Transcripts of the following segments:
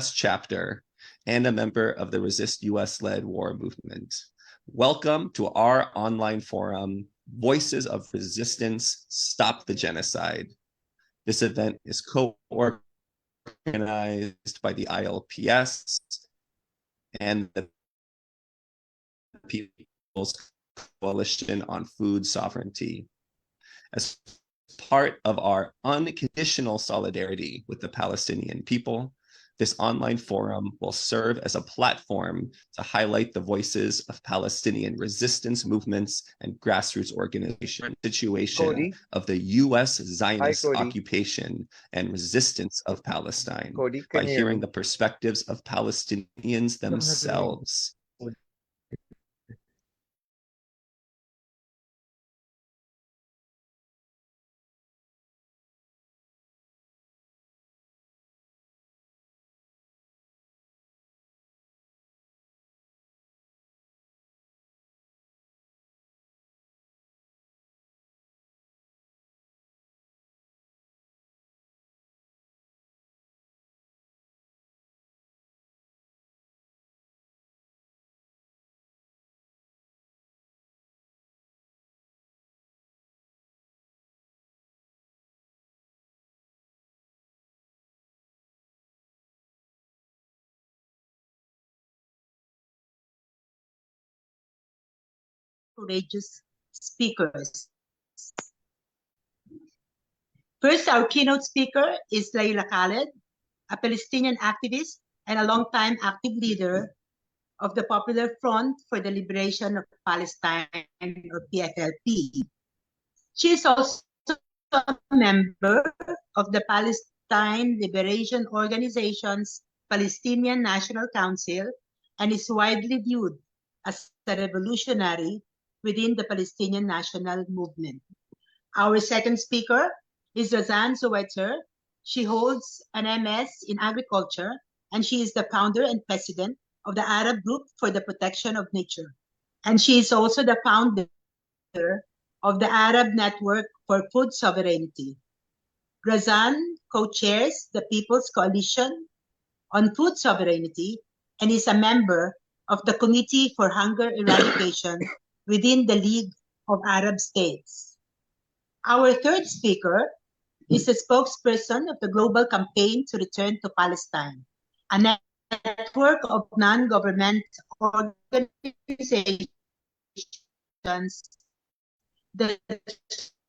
chapter and a member of the Resist US-led war movement. Welcome to our online forum, Voices of Resistance, Stop the Genocide. This event is co-organized by the ILPS and the People's Coalition on Food Sovereignty. As part of our unconditional solidarity with the Palestinian people, this online forum will serve as a platform to highlight the voices of Palestinian resistance movements and grassroots organizations. Situation of the U.S. Zionist occupation and resistance of Palestine by hearing the perspectives of Palestinians themselves. Courageous speakers. First, our keynote speaker is Layla Khaled, a Palestinian activist and a longtime active leader of the Popular Front for the Liberation of Palestine, or PFLP. She is also a member of the Palestine Liberation Organization's Palestinian National Council and is widely viewed as a revolutionary within the Palestinian national movement. Our second speaker is Razan Zowetzer. She holds an MS in agriculture, and she is the founder and president of the Arab Group for the Protection of Nature. And she is also the founder of the Arab Network for Food Sovereignty. Razan co-chairs the People's Coalition on Food Sovereignty and is a member of the Committee for Hunger Eradication within the League of Arab States. Our third speaker is the spokesperson of the Global Campaign to Return to Palestine, a network of non-government organizations that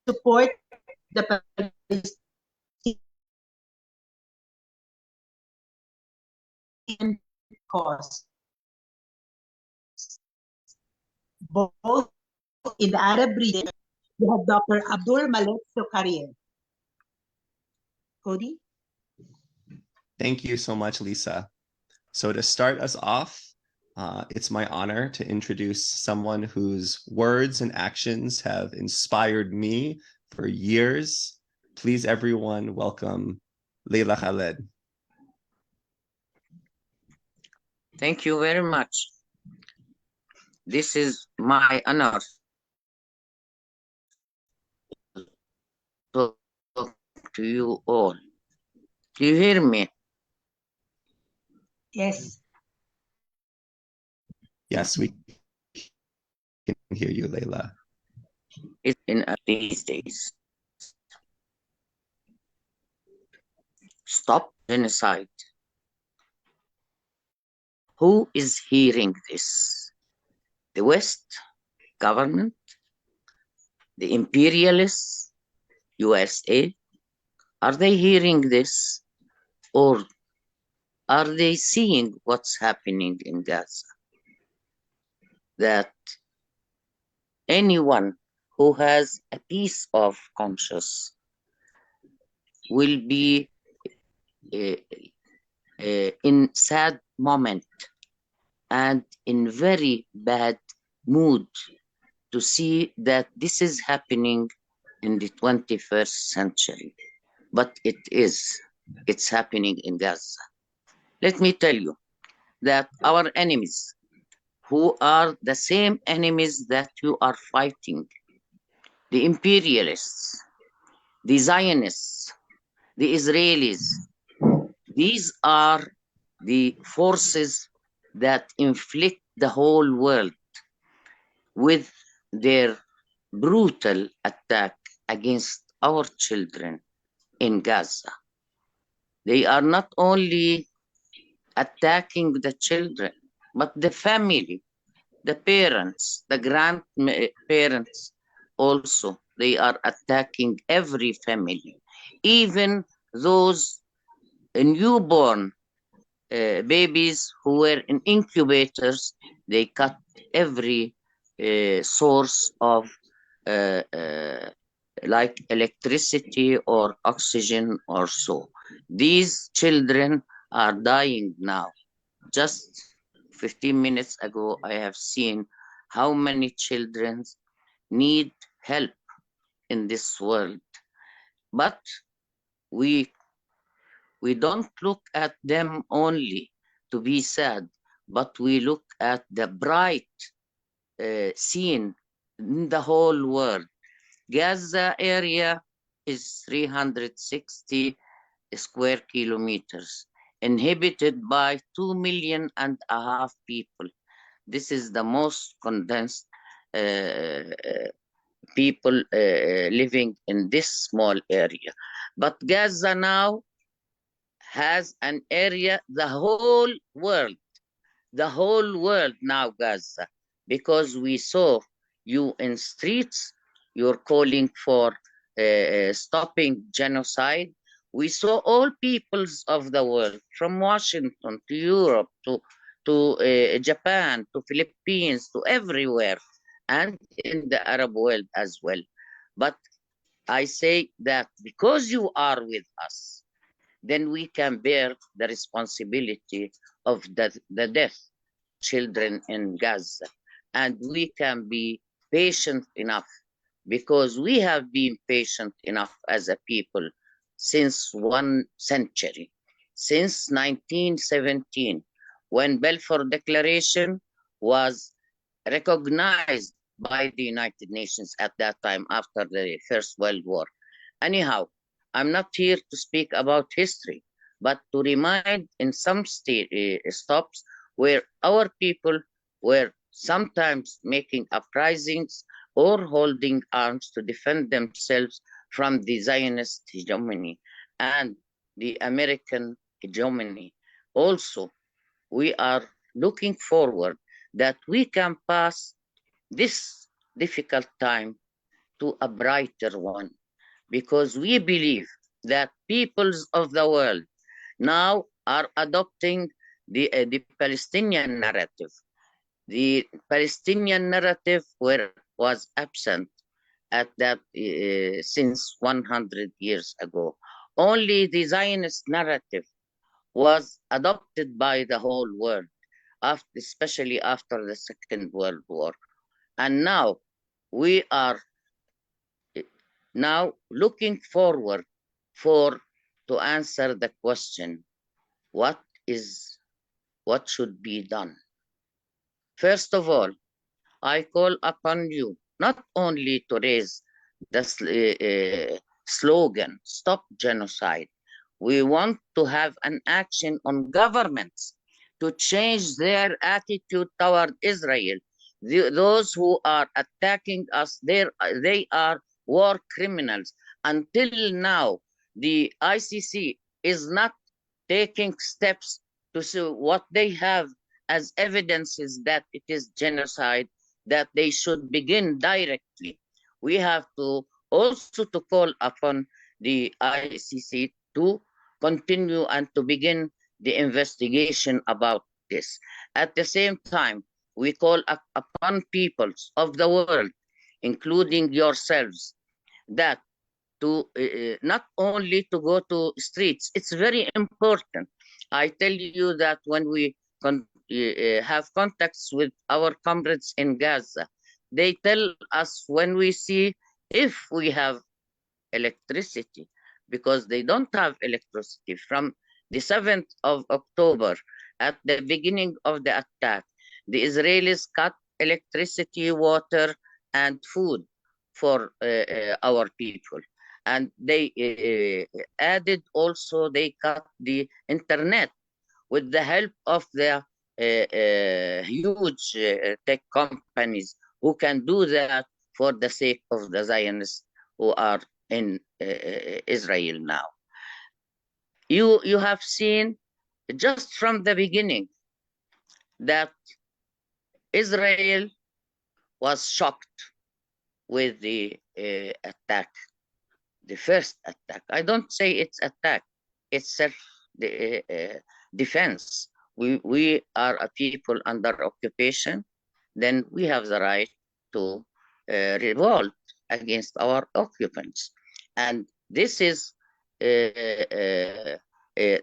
support the Palestinian cause, both in the Arab region. We have Dr. Abdul Malik Sokaria. Cody? Thank you so much, Lisa. So to start us off, it's my honor to introduce someone whose words and actions have inspired me for years. Please, everyone, welcome Layla Khaled. Thank you very much. This is my honor to talk to you all. Do you hear me? Yes. Yes, we can hear you, Layla. It's in these days. Stop genocide. Who is hearing this? The West government, the imperialists, USA, are they hearing this, or are they seeing what's happening in Gaza? That anyone who has a piece of conscience will be in sad moment and in very bad mood to see that this is happening in the 21st century. But it's happening in Gaza. Let me tell you that our enemies, who are the same enemies that you are fighting, the imperialists, the Zionists, the Israelis, these are the forces that inflict the whole world with their brutal attack against our children in Gaza. They are not only attacking the children, but the family, the parents, the grandparents also. They are attacking every family, even those newborn babies who were in incubators. They cut every source of uh, uh, like electricity or oxygen or so. These children are dying now. Just 15 minutes ago, I have seen how many children need help in this world. But we don't look at them only to be sad, but we look at the bright scene in the whole world. Gaza area is 360 square kilometers, inhabited by 2.5 million people. This is the most condensed people living in this small area. But Gaza now has an area, the whole world now, Gaza, because we saw you in streets, you're calling for stopping genocide. We saw all peoples of the world, from Washington to Europe to Japan to Philippines to everywhere, and in the Arab world as well. But I say that because you are with us, then we can bear the responsibility of the death children in Gaza. And we can be patient enough, because we have been patient enough as a people since 1 century, since 1917, when Balfour Declaration was recognized by the United Nations at that time after the First World War. Anyhow, I'm not here to speak about history, but to remind in some stops where our people were sometimes making uprisings or holding arms to defend themselves from the Zionist hegemony and the American hegemony. Also, we are looking forward that we can pass this difficult time to a brighter one, because we believe that peoples of the world now are adopting the Palestinian narrative. The Palestinian narrative was absent at that since 100 years ago. Only the Zionist narrative was adopted by the whole world, especially after the Second World War. And now we are now looking forward to answer the question, what should be done? First of all, I call upon you not only to raise the slogan, stop genocide. We want to have an action on governments to change their attitude toward Israel. Those who are attacking us, they are war criminals. Until now, the ICC is not taking steps to see what they have as evidences that it is genocide, that they should begin directly. We have to also to call upon the ICC to continue and to begin the investigation about this. At the same time, we call upon peoples of the world, including yourselves, that to not only to go to streets. It's very important. I tell you that when we have contacts with our comrades in Gaza, they tell us when we see if we have electricity, because they don't have electricity. From the 7th of October, at the beginning of the attack, the Israelis cut electricity, water, and food for our people. And they added also, they cut the internet. with the help of the huge tech companies who can do that for the sake of the Zionists who are in Israel now. You have seen just from the beginning that Israel was shocked with the attack, the first attack. I don't say it's attack, it's self defense. We are a people under occupation, then we have the right to revolt against our occupants. And this is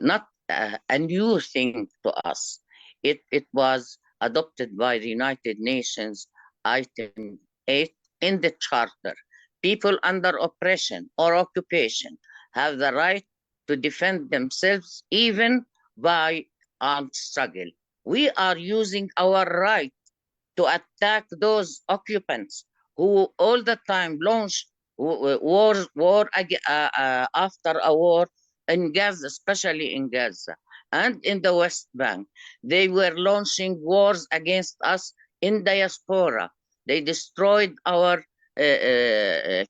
not a new thing to us. It was adopted by the United Nations, item 8 in the Charter. People under oppression or occupation have the right to defend themselves even by armed struggle. We are using our right to attack those occupants who all the time launch war after a war in Gaza, especially in Gaza and in the West Bank. They were launching wars against us in diaspora. They destroyed our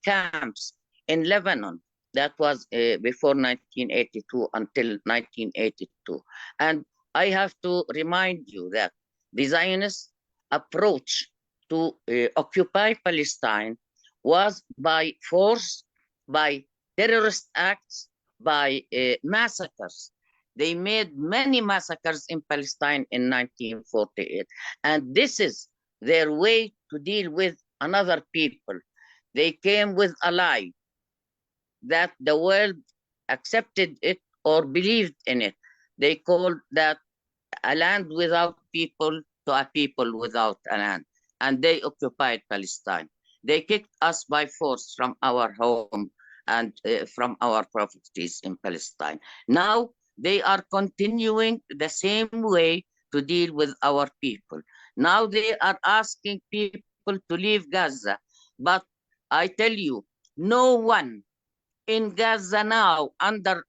camps in Lebanon. That was before 1982 until 1982. And I have to remind you that the Zionist approach to occupy Palestine was by force, by terrorist acts, by massacres. They made many massacres in Palestine in 1948. And this is their way to deal with another people. They came with a lie that the world accepted it or believed in it. They called that a land without people to a people without a land. And they occupied Palestine. They kicked us by force from our home and from our properties in Palestine. Now they are continuing the same way to deal with our people. Now they are asking people to leave Gaza. But I tell you, no one in Gaza now under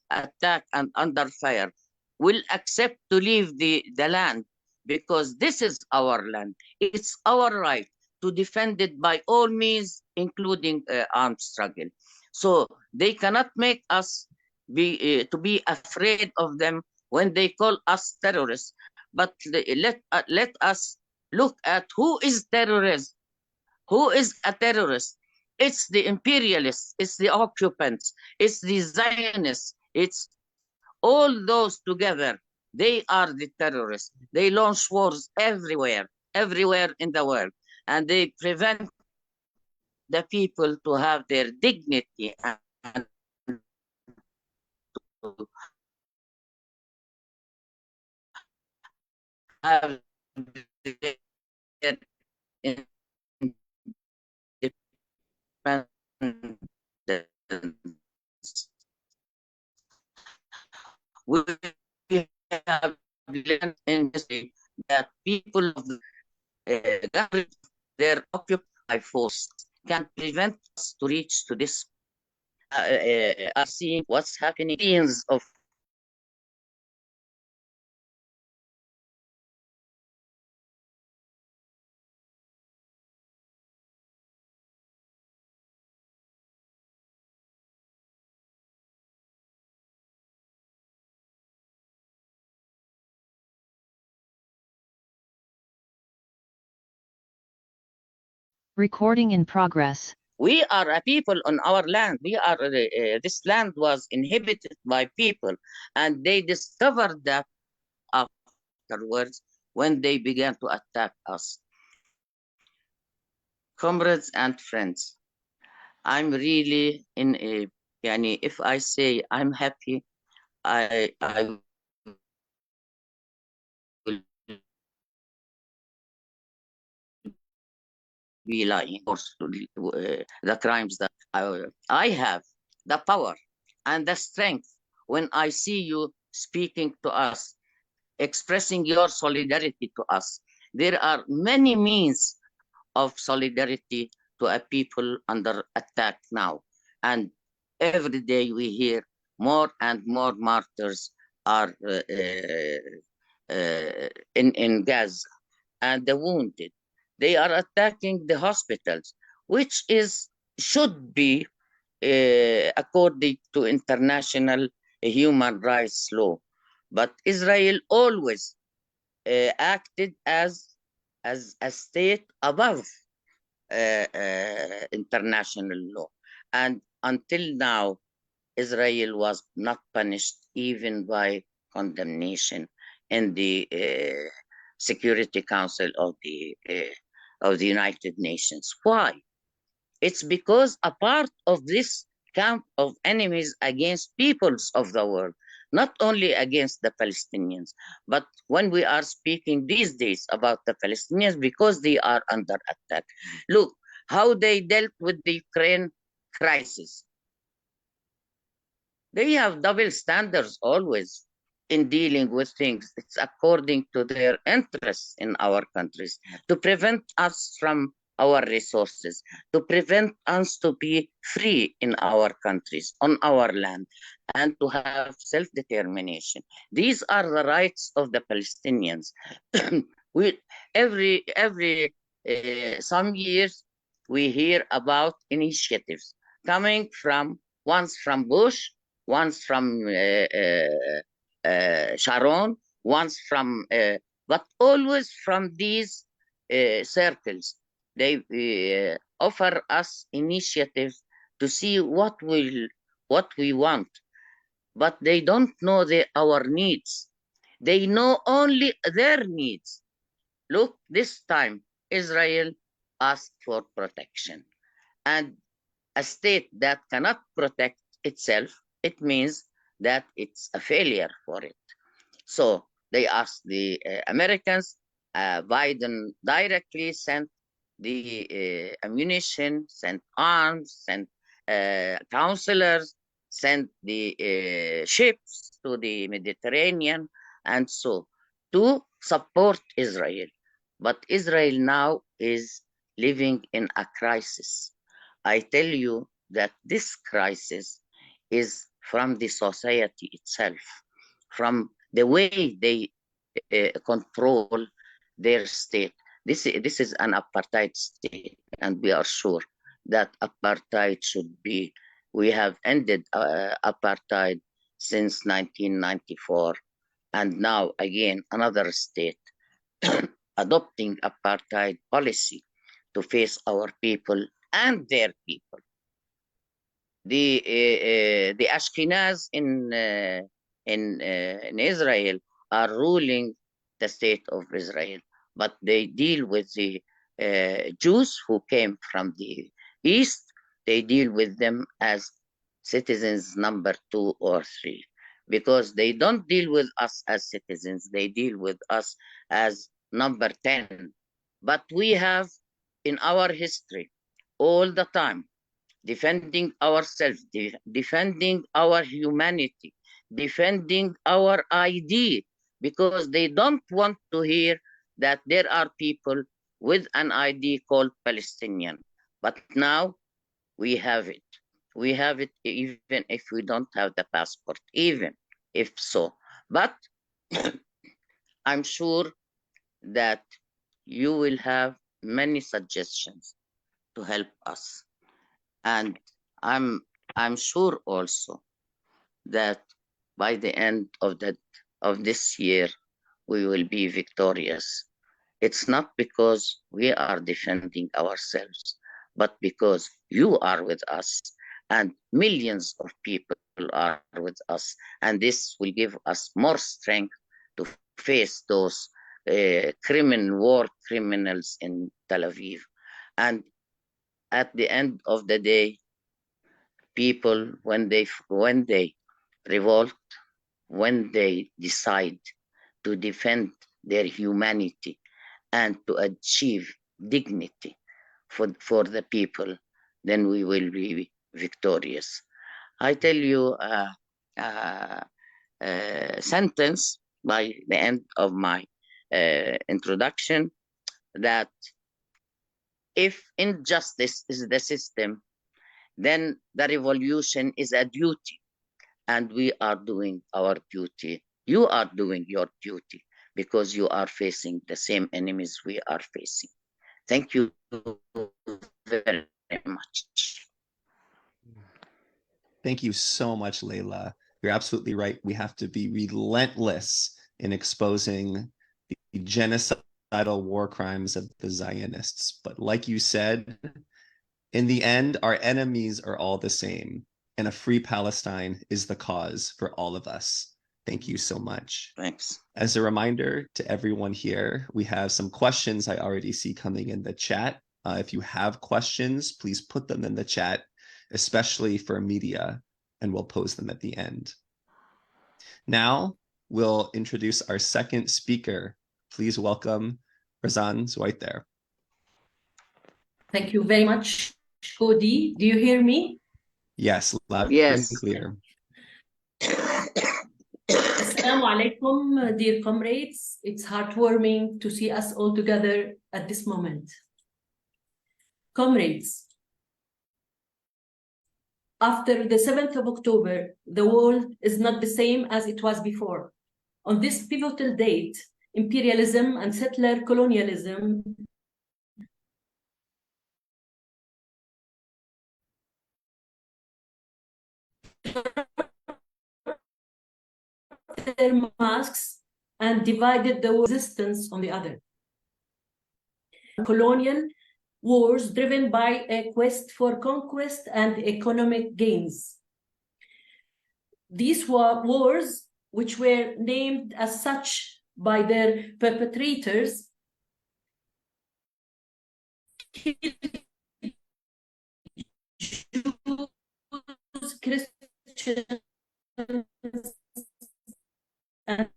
attack and under fire will accept to leave the land, because this is our land. It's our right to defend it by all means, including armed struggle. So they cannot make us to be afraid of them when they call us terrorists. But let us look at who is terrorist. Who is a terrorist? It's the imperialists, it's the occupants, it's the Zionists, it's all those together. They are the terrorists. They launch wars everywhere, everywhere in the world, and they prevent the people to have their dignity and to have their independence. We have learned in history that people of government, their occupy force can prevent us to reach to this. Are seeing what's happening. Millions of Recording in progress. we are a people on our land. We are this land was inhabited by people, and they discovered that afterwards when they began to attack us. Comrades and friends, I'm really in a yani, if I say I'm happy, I will be lying, or the crimes that I have the power and the strength when I see you speaking to us, expressing your solidarity to us. There are many means of solidarity to a people under attack now. And every day we hear more and more martyrs are in Gaza and the wounded. They are attacking the hospitals, which should be according to international human rights law. But Israel always acted as a state above international law. And until now, Israel was not punished even by condemnation in the Security Council of the United Nations. Why? It's because a part of this camp of enemies against peoples of the world, not only against the Palestinians, but when we are speaking these days about the Palestinians because they are under attack. Look how they dealt with the Ukraine crisis. They have double standards always in dealing with things. It's according to their interests in our countries to prevent us from our resources, to prevent us to be free in our countries, on our land, and to have self-determination. These are the rights of the Palestinians. we every some years we hear about initiatives coming from once from Bush, once from Sharon, once from, but always from these circles. They offer us initiatives to see what we want, but they don't know our needs. They know only their needs. Look, this time Israel asked for protection, and a state that cannot protect itself, it means that it's a failure for it. So they asked the Americans. Biden directly sent the ammunition, sent arms, sent counselors, sent the ships to the Mediterranean, and so to support Israel. But Israel now is living in a crisis. I tell you that this crisis is from the society itself, from the way they control their state. This is an apartheid state, and we are sure that apartheid should be. We have ended apartheid since 1994, and now again another state adopting apartheid policy to face our people and their people. The Ashkenaz in Israel are ruling the state of Israel, but they deal with the Jews who came from the east. They deal with them as citizens number 2 or 3, because they don't deal with us as citizens. They deal with us as number 10. But we have in our history all the time defending ourselves, defending our humanity, defending our ID, because they don't want to hear that there are people with an ID called Palestinian. But now we have it. We have it even if we don't have the passport, even if so. But I'm sure that you will have many suggestions to help us. And I'm sure also that by the end of this year we will be victorious. It's not because we are defending ourselves, but because you are with us and millions of people are with us, and this will give us more strength to face those war criminals in Tel Aviv. And at the end of the day, people, when they revolt, when they decide to defend their humanity and to achieve dignity for the people, then we will be victorious. I tell you a sentence by the end of my introduction, that if injustice is the system, then the revolution is a duty, and we are doing our duty You are doing your duty because you are facing the same enemies we are facing. Thank you very much. Thank you so much, Layla. You're absolutely right. We have to be relentless in exposing the genocidal war crimes of the Zionists. But like you said, in the end, our enemies are all the same, and a free Palestine is the cause for all of us. Thank you so much. Thanks. As a reminder to everyone here, we have some questions I already see coming in the chat. If you have questions, please put them in the chat, especially for media, and we'll pose them at the end. Now, we'll introduce our second speaker. Please welcome Razan Zwaiter. Thank you very much, Cody. Do you hear me? Yes, loud Yes. and clear. Assalamu alaikum, dear comrades. It's heartwarming to see us all together at this moment. Comrades, after the 7th of October, the world is not the same as it was before. On this pivotal date, imperialism and settler colonialism their masks and divided the resistance on the other. Colonial wars driven by a quest for conquest and economic gains. These were wars which were named as such by their perpetrators, Jews, Christians, and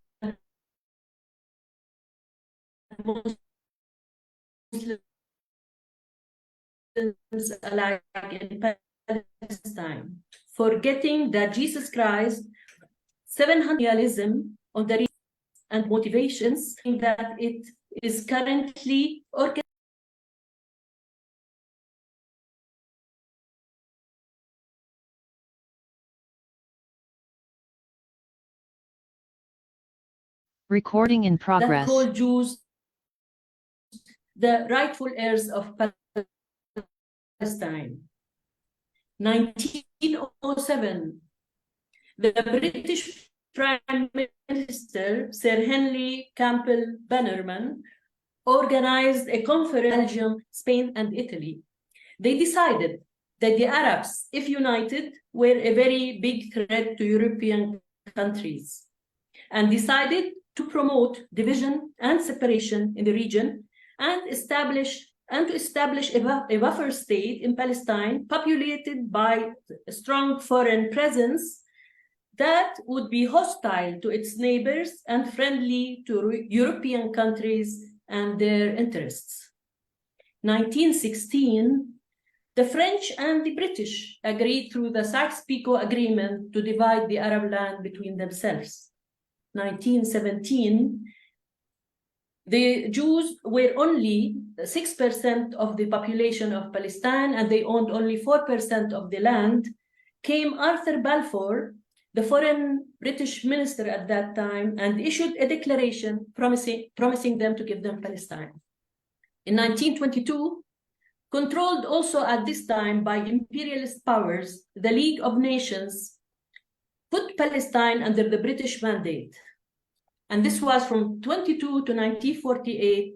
Muslims alike in Palestine, forgetting that Jesus Christ, 700 imperialism on the and motivations that it is currently organized. Recording in That progress. call Jews the rightful heirs of Palestine. 1907, the British Prime Minister, Sir Henry Campbell Bannerman, organized a conference in Belgium, Spain, and Italy. They decided that the Arabs, if united, were a very big threat to European countries, and decided to promote division and separation in the region and to establish a buffer state in Palestine populated by a strong foreign presence that would be hostile to its neighbors and friendly to European countries and their interests. 1916, the French and the British agreed through the Sykes-Picot Agreement to divide the Arab land between themselves. 1917, the Jews were only 6% of the population of Palestine, and they owned only 4% of the land. Came Arthur Balfour, the foreign British minister at that time, and issued a declaration promising them to give them Palestine. In 1922, controlled also at this time by imperialist powers, the League of Nations put Palestine under the British mandate. And this was from 22 to 1948.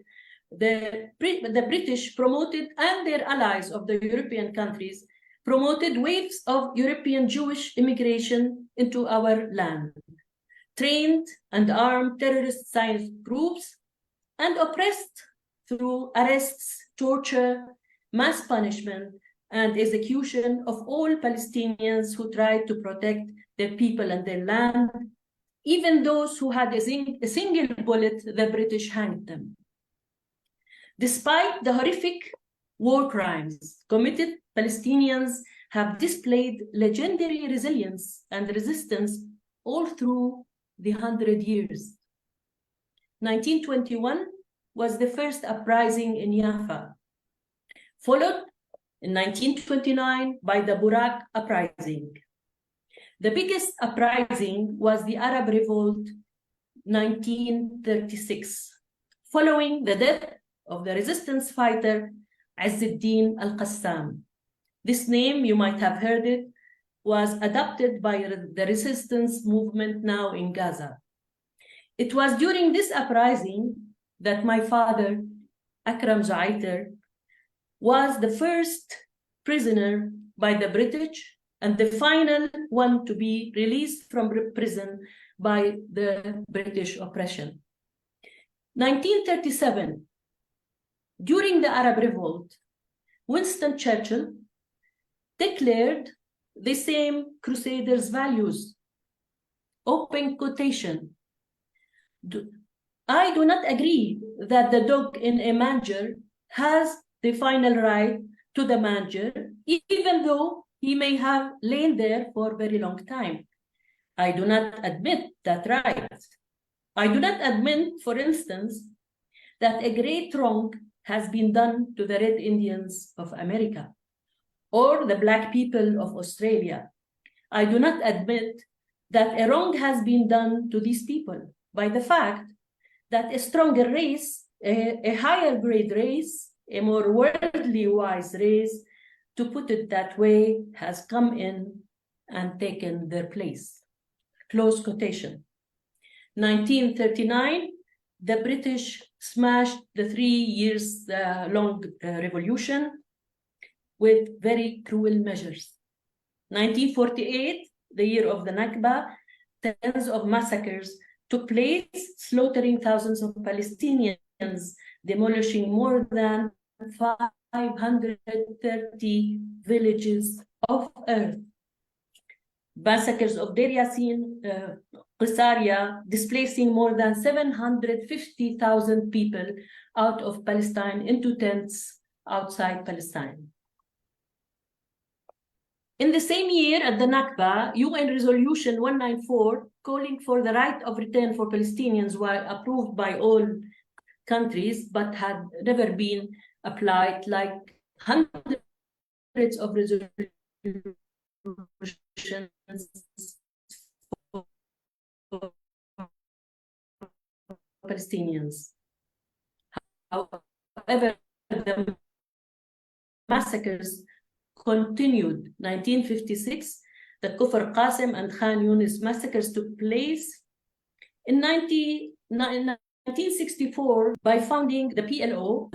The British promoted, and their allies of the European countries, promoted waves of European Jewish immigration into our land, trained and armed terrorist Zionist groups, and oppressed through arrests, torture, mass punishment, and execution of all Palestinians who tried to protect their people and their land. Even those who had a single bullet, the British hanged them. Despite the horrific war crimes committed, Palestinians have displayed legendary resilience and resistance all through the 100 years. 1921 was the first uprising in Jaffa, followed in 1929 by the Burak uprising. The biggest uprising was the Arab revolt 1936, following the death of the resistance fighter Izz al-Din al-Qassam. This name, you might have heard it, was adopted by the resistance movement now in Gaza. It was during this uprising that my father, Akram Zaiter, was the first prisoner by the British and the final one to be released from prison by the British oppression. 1937, during the Arab Revolt, Winston Churchill declared the same Crusaders' values. Open quotation. I do not agree that the dog in a manger has the final right to the manger, even though he may have lain there for a very long time. I do not admit that right. I do not admit, for instance, that a great wrong has been done to the Red Indians of America or the Black people of Australia. I do not admit that a wrong has been done to these people by the fact that a stronger race, a higher grade race, a more worldly wise race, to put it that way, has come in and taken their place. Close quotation. 1939, the British smashed the 3 years long revolution with very cruel measures. 1948, the year of the Nakba, tens of massacres took place, slaughtering thousands of Palestinians, demolishing more than 530 villages of earth. Massacres of Deir Yassin, Qisaria, displacing more than 750,000 people out of Palestine into tents outside Palestine. In the same year, at the Nakba, UN Resolution 194, calling for the right of return for Palestinians, were approved by all countries, but had never been applied, like hundreds of resolutions for Palestinians. However, the massacres continued. 1956, the Kufr Qasim and Khan Yunis massacres took place. In 1964, by founding the PLO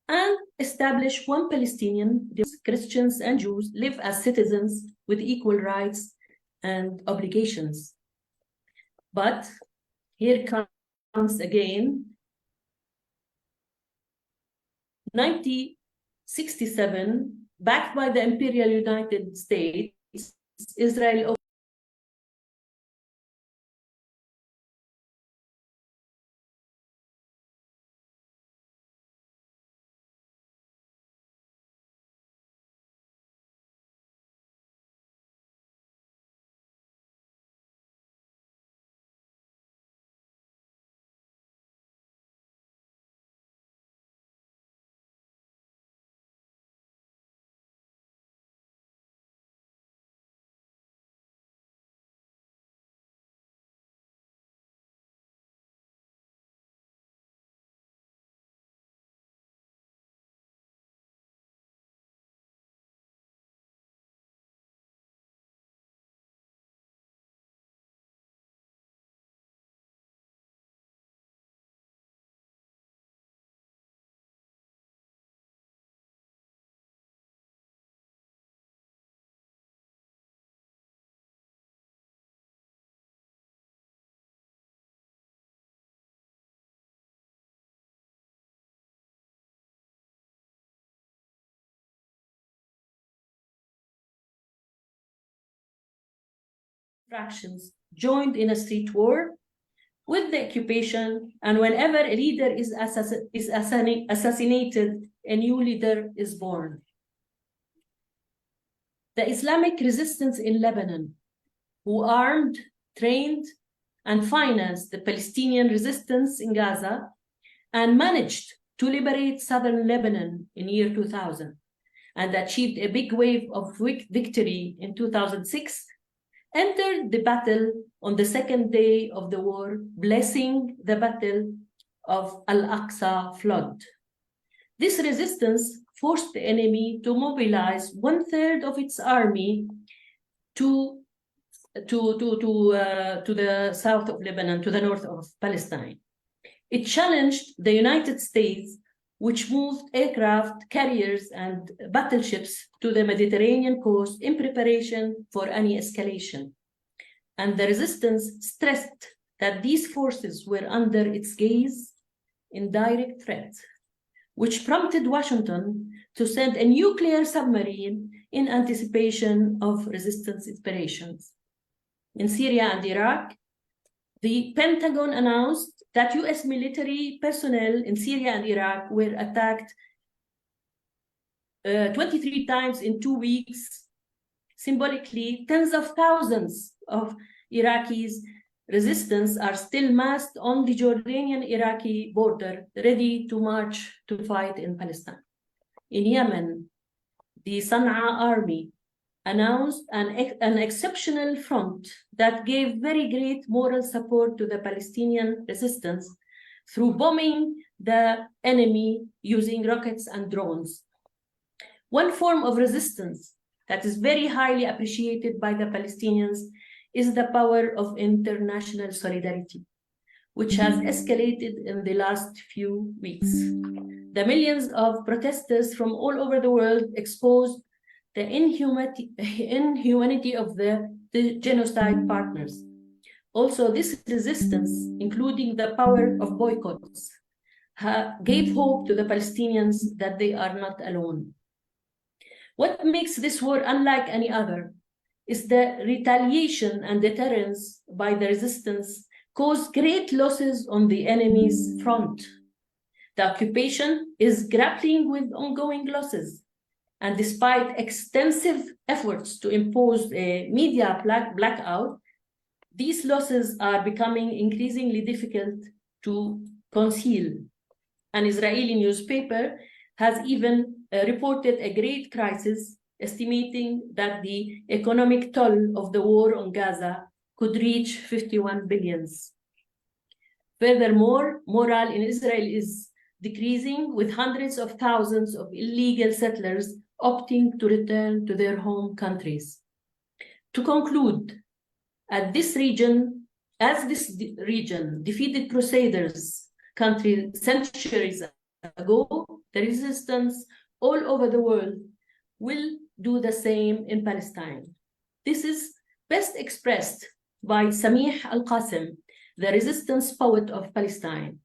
and established one Palestinian, Christians and Jews live as citizens with equal rights and obligations. But here comes again, 1967, backed by the Imperial United States, Israel fractions joined in a street war with the occupation, and whenever a leader is assassinated, a new leader is born. The Islamic resistance in Lebanon, who armed, trained, and financed the Palestinian resistance in Gaza, and managed to liberate southern Lebanon in year 2000, and achieved a big wave of victory in 2006, entered the battle on the second day of the war, blessing the battle of Al-Aqsa flood. This resistance forced the enemy to mobilize 1/3 of its army to the south of Lebanon, to the north of Palestine. It challenged the United States, which moved aircraft carriers and battleships to the Mediterranean coast in preparation for any escalation. And the resistance stressed that these forces were under its gaze in direct threat, which prompted Washington to send a nuclear submarine in anticipation of resistance operations. In Syria and Iraq, the Pentagon announced that US military personnel in Syria and Iraq were attacked 23 times in 2 weeks. Symbolically, tens of thousands of Iraqis' resistance are still massed on the Jordanian-Iraqi border, ready to march to fight in Palestine. In Yemen, the Sana'a army announced an exceptional front that gave very great moral support to the Palestinian resistance through bombing the enemy using rockets and drones. One form of resistance that is very highly appreciated by the Palestinians is the power of international solidarity, which has escalated in the last few weeks. The millions of protesters from all over the world exposed the inhumanity of the genocide partners. Also, this resistance, including the power of boycotts, gave hope to the Palestinians that they are not alone. What makes this war unlike any other is the retaliation and deterrence by the resistance caused great losses on the enemy's front. The occupation is grappling with ongoing losses. And despite extensive efforts to impose a media blackout, these losses are becoming increasingly difficult to conceal. An Israeli newspaper has even reported a great crisis, estimating that the economic toll of the war on Gaza could reach 51 billion. Furthermore, morale in Israel is decreasing, with hundreds of thousands of illegal settlers opting to return to their home countries. To conclude, as this region defeated Crusaders countries centuries ago, the resistance all over the world will do the same in Palestine. This is best expressed by Samih Al-Qasim, the resistance poet of Palestine.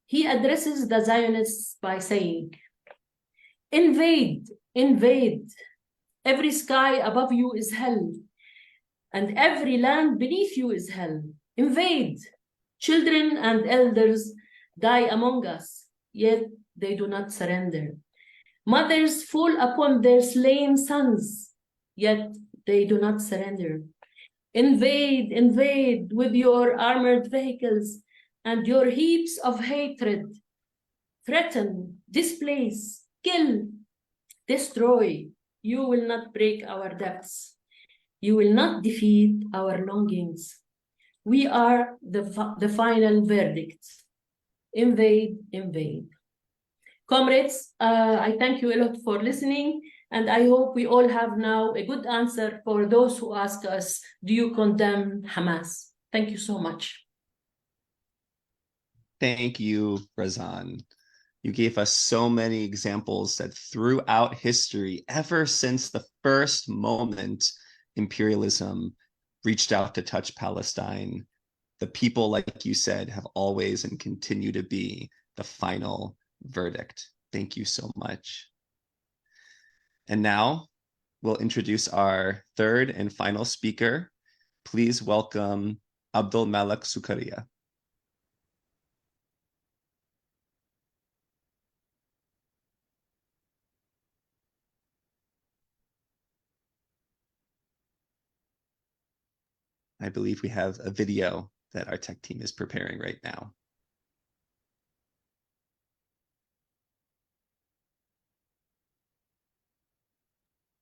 He addresses the Zionists by saying, "Invade, invade. Every sky above you is hell, and every land beneath you is hell. Invade. Children and elders die among us, yet they do not surrender. Mothers fall upon their slain sons, yet they do not surrender. Invade, invade with your armored vehicles and your heaps of hatred. Threaten, displace, kill, destroy. You will not break our depths. You will not defeat our longings. We are the final verdict. Invade, invade." Comrades, I thank you a lot for listening, and I hope we all have now a good answer for those who ask us, do you condemn Hamas? Thank you so much. Thank you, Razan. You gave us so many examples that throughout history, ever since the first moment imperialism reached out to touch Palestine, the people, like you said, have always and continue to be the final verdict. Thank you so much. And now we'll introduce our third and final speaker. Please welcome Abdul Malik Sukaria. I believe we have a video that our tech team is preparing right now.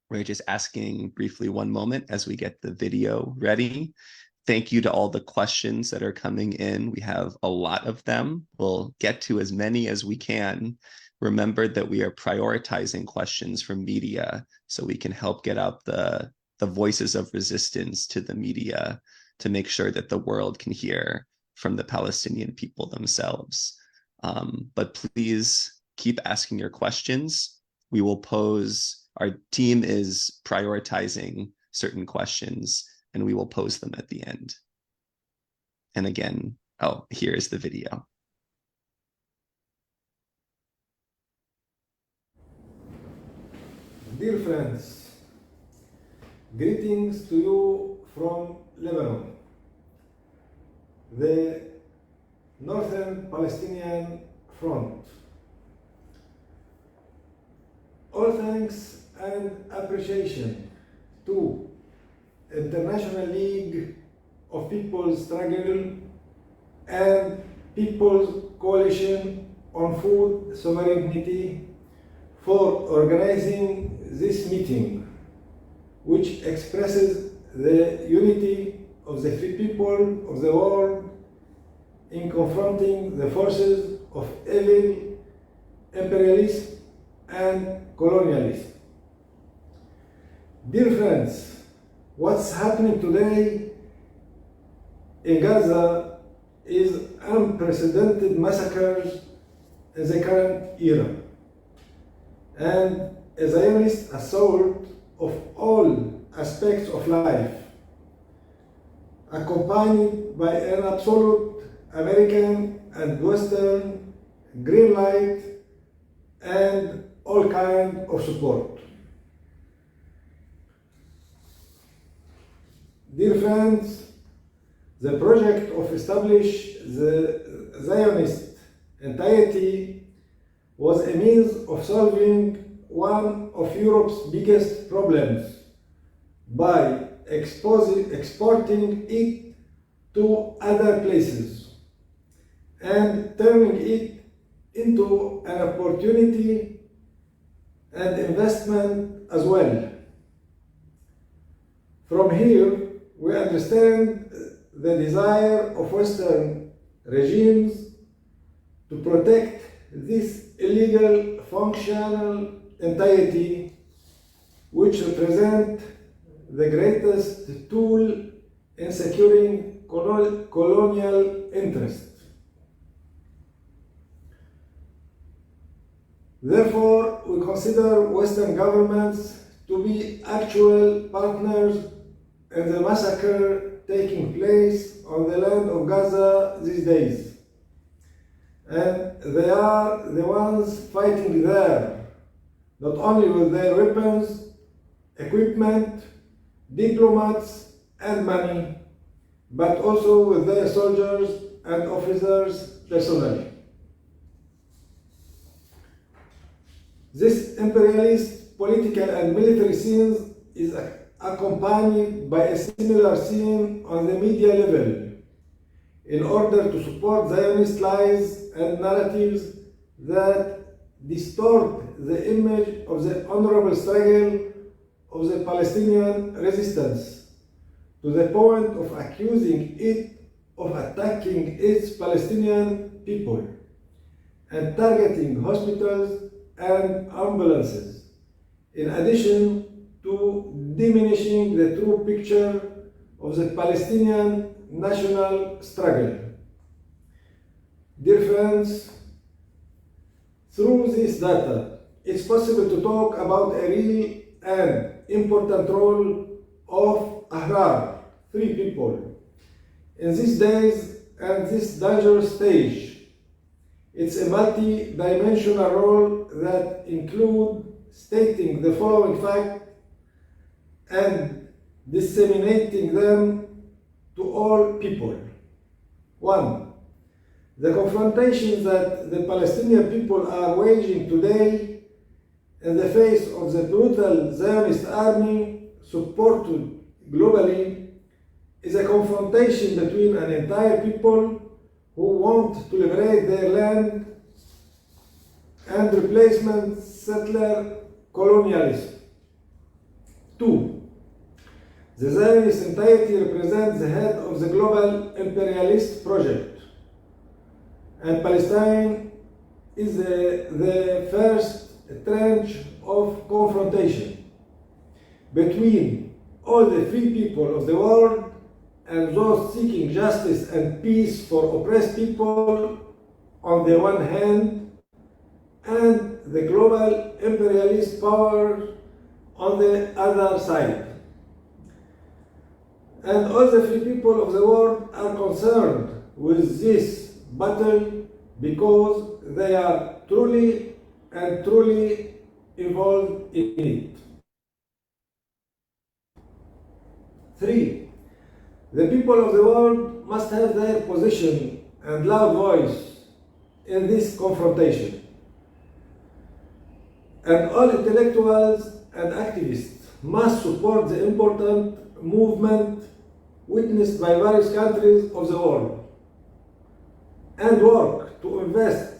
We're just asking briefly one moment as we get the video ready. Thank you to all the questions that are coming in. We have a lot of them. We'll get to as many as we can. Remember that we are prioritizing questions from media so we can help get out the voices of resistance to the media to make sure that the world can hear from the Palestinian people themselves. But please keep asking your questions. We will pose, our team is prioritizing certain questions and we will pose them at the end. And again, oh, here is the video. Dear friends, greetings to you from Lebanon, the Northern Palestinian Front. All thanks and appreciation to International League of People's Struggle and People's Coalition on Food Sovereignty for organizing this meeting, which expresses the unity of the free people of the world in confronting the forces of evil, imperialism, and colonialism. Dear friends, what's happening today in Gaza is unprecedented massacres in the current era and a Zionist assault of all aspects of life, accompanied by an absolute American and Western green light and all kinds of support. Dear friends, the project of establish the Zionist entity was a means of solving one of Europe's biggest problems by exporting it to other places and turning it into an opportunity and investment as well. From here, we understand the desire of Western regimes to protect this illegal functional entity, which represent the greatest tool in securing colonial interests. Therefore, we consider Western governments to be actual partners in the massacre taking place on the land of Gaza these days. And they are the ones fighting there, not only with their weapons, equipment, diplomats, and money, but also with their soldiers and officers personally. This imperialist political and military scene is accompanied by a similar scene on the media level in order to support Zionist lies and narratives that distort the image of the honorable struggle of the Palestinian resistance to the point of accusing it of attacking its Palestinian people and targeting hospitals and ambulances, in addition to diminishing the true picture of the Palestinian national struggle. Dear friends, through this data, it's possible to talk about a real and important role of Ahrar, free people, in these days and this dangerous stage. It's a multi-dimensional role that includes stating the following fact and disseminating them to all people. 1. The confrontations that the Palestinian people are waging today in the face of the brutal Zionist army supported globally is a confrontation between an entire people who want to liberate their land and replacement settler colonialism. Two, the Zionist entity represents the head of the global imperialist project, and Palestine is the first tranche of confrontation between all the free people of the world and those seeking justice and peace for oppressed people on the one hand, and the global imperialist power on the other side. And all the free people of the world are concerned with this battle because they are truly and truly involved in it. Three, the people of the world must have their position and loud voice in this confrontation. And all intellectuals and activists must support the important movement witnessed by various countries of the world and work to invest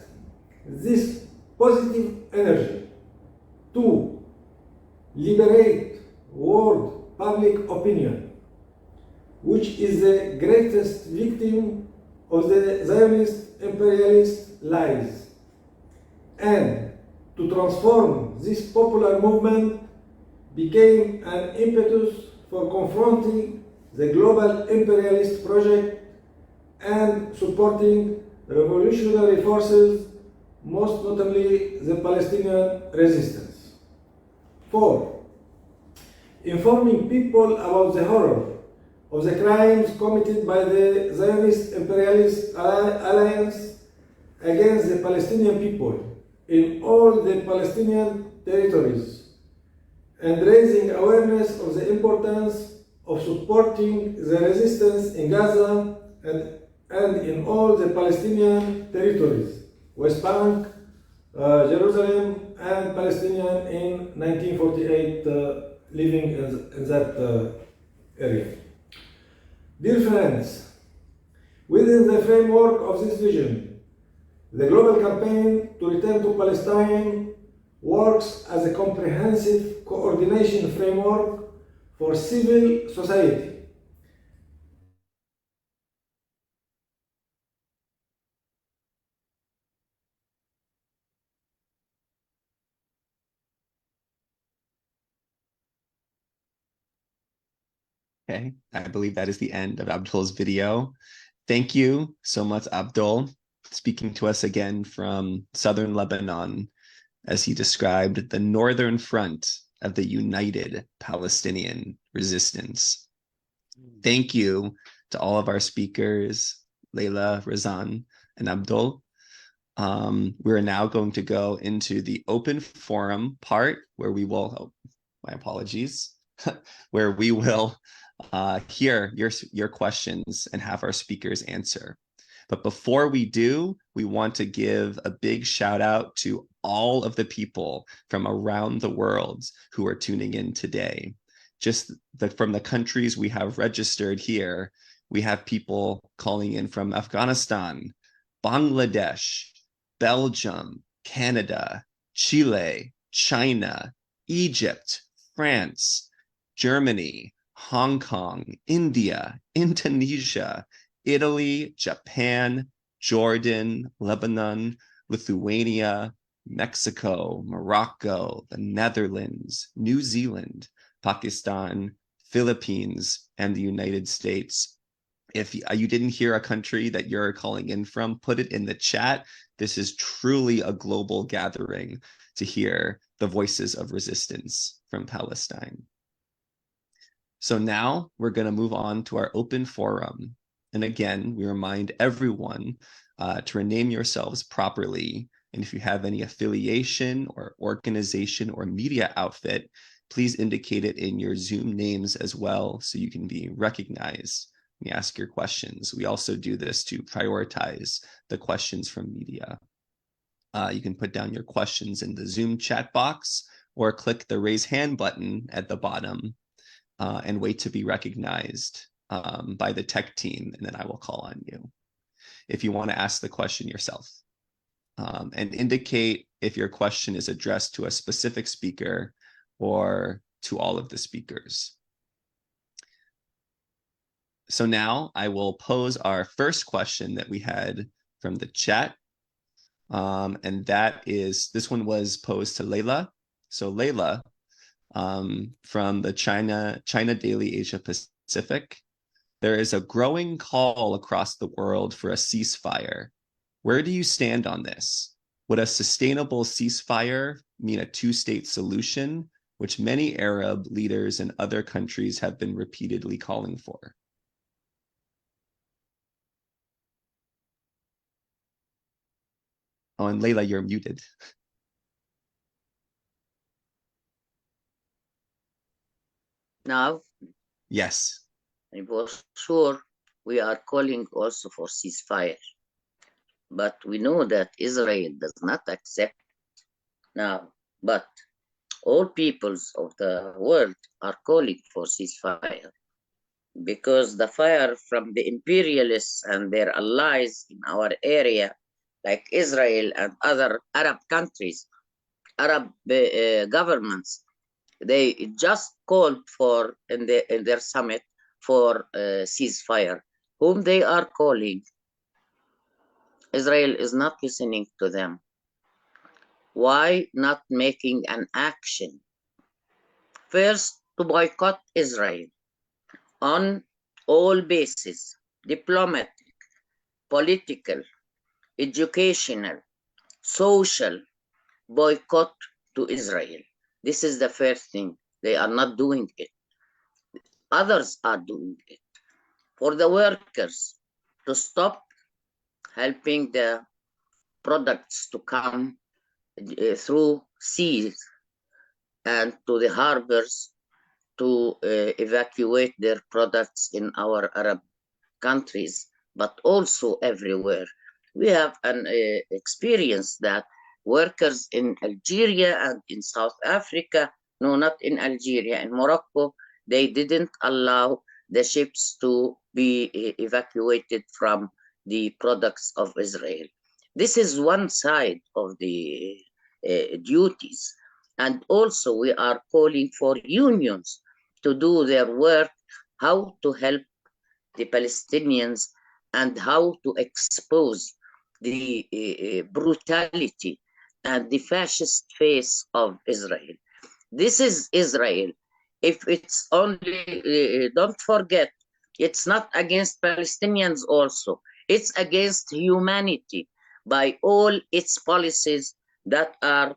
this positive energy to liberate world public opinion, which is the greatest victim of the Zionist imperialist lies, and to transform this popular movement became an impetus for confronting the global imperialist project and supporting revolutionary forces, most notably the Palestinian resistance. Four, informing people about the horror of the crimes committed by the Zionist imperialist alliance against the Palestinian people in all the Palestinian territories, and raising awareness of the importance of supporting the resistance in Gaza and in all the Palestinian territories, West Bank, Jerusalem, and Palestinian in 1948 living in that area. Dear friends, within the framework of this vision, the global campaign to return to Palestine works as a comprehensive coordination framework for civil society. Okay, I believe that is the end of Abdul's video. Thank you so much, Abdul, speaking to us again from southern Lebanon, as he described the northern front of the united Palestinian resistance. Thank you to all of our speakers, Leila, Razan, and Abdul. We're now going to go into the open forum part where we will, oh, my apologies, where we will hear your questions and have our speakers answer. But before we do, we want to give a big shout out to all of the people from around the world who are tuning in today. Just from the countries we have registered here, we have people calling in from Afghanistan, Bangladesh, Belgium, Canada, Chile, China, Egypt, France, Germany, Hong Kong, India, Indonesia, Italy, Japan, Jordan, Lebanon, Lithuania, Mexico, Morocco, the Netherlands, New Zealand, Pakistan, Philippines, and the United States. If you didn't hear a country that you're calling in from, put it in the chat. This is truly a global gathering to hear the voices of resistance from Palestine. So now we're going to move on to our open forum. And again, we remind everyone to rename yourselves properly. And if you have any affiliation or organization or media outfit, please indicate it in your Zoom names as well so you can be recognized when you ask your questions. We also do this to prioritize the questions from media. You can put down your questions in the Zoom chat box or click the raise hand button at the bottom and wait to be recognized by the tech team, and then I will call on you if you want to ask the question yourself. And indicate if your question is addressed to a specific speaker or to all of the speakers. So now I will pose our first question that we had from the chat. And that is, this one was posed to Layla. So Layla, from the China Daily Asia Pacific, there is a growing call across the world for a ceasefire. Where do you stand on this? Would a sustainable ceasefire mean a two-state solution, which many Arab leaders in other countries have been repeatedly calling for? Oh, and Layla, you're muted. Now, Yes. I was sure we are calling also for ceasefire. But we know that Israel does not accept now. But all peoples of the world are calling for ceasefire because the fire from the imperialists and their allies in our area, like Israel and other Arab countries, Arab governments, they just called for in their summit for ceasefire, whom they are calling. Israel is not listening to them. Why not making an action? First, to boycott Israel on all bases, diplomatic, political, educational, social, boycott to Israel. This is the first thing. They are not doing it. Others are doing it. For the workers to stop helping the products to come through seas and to the harbors to evacuate their products in our Arab countries, but also everywhere. We have an experience that workers in Algeria and in South Africa, no, not in Algeria, in Morocco, they didn't allow the ships to be evacuated from the products of Israel. This is one side of the duties. And also we are calling for unions to do their work, how to help the Palestinians and how to expose the brutality and the fascist face of Israel. This is Israel. If it's only, don't forget, it's not against Palestinians also. It's against humanity by all its policies that are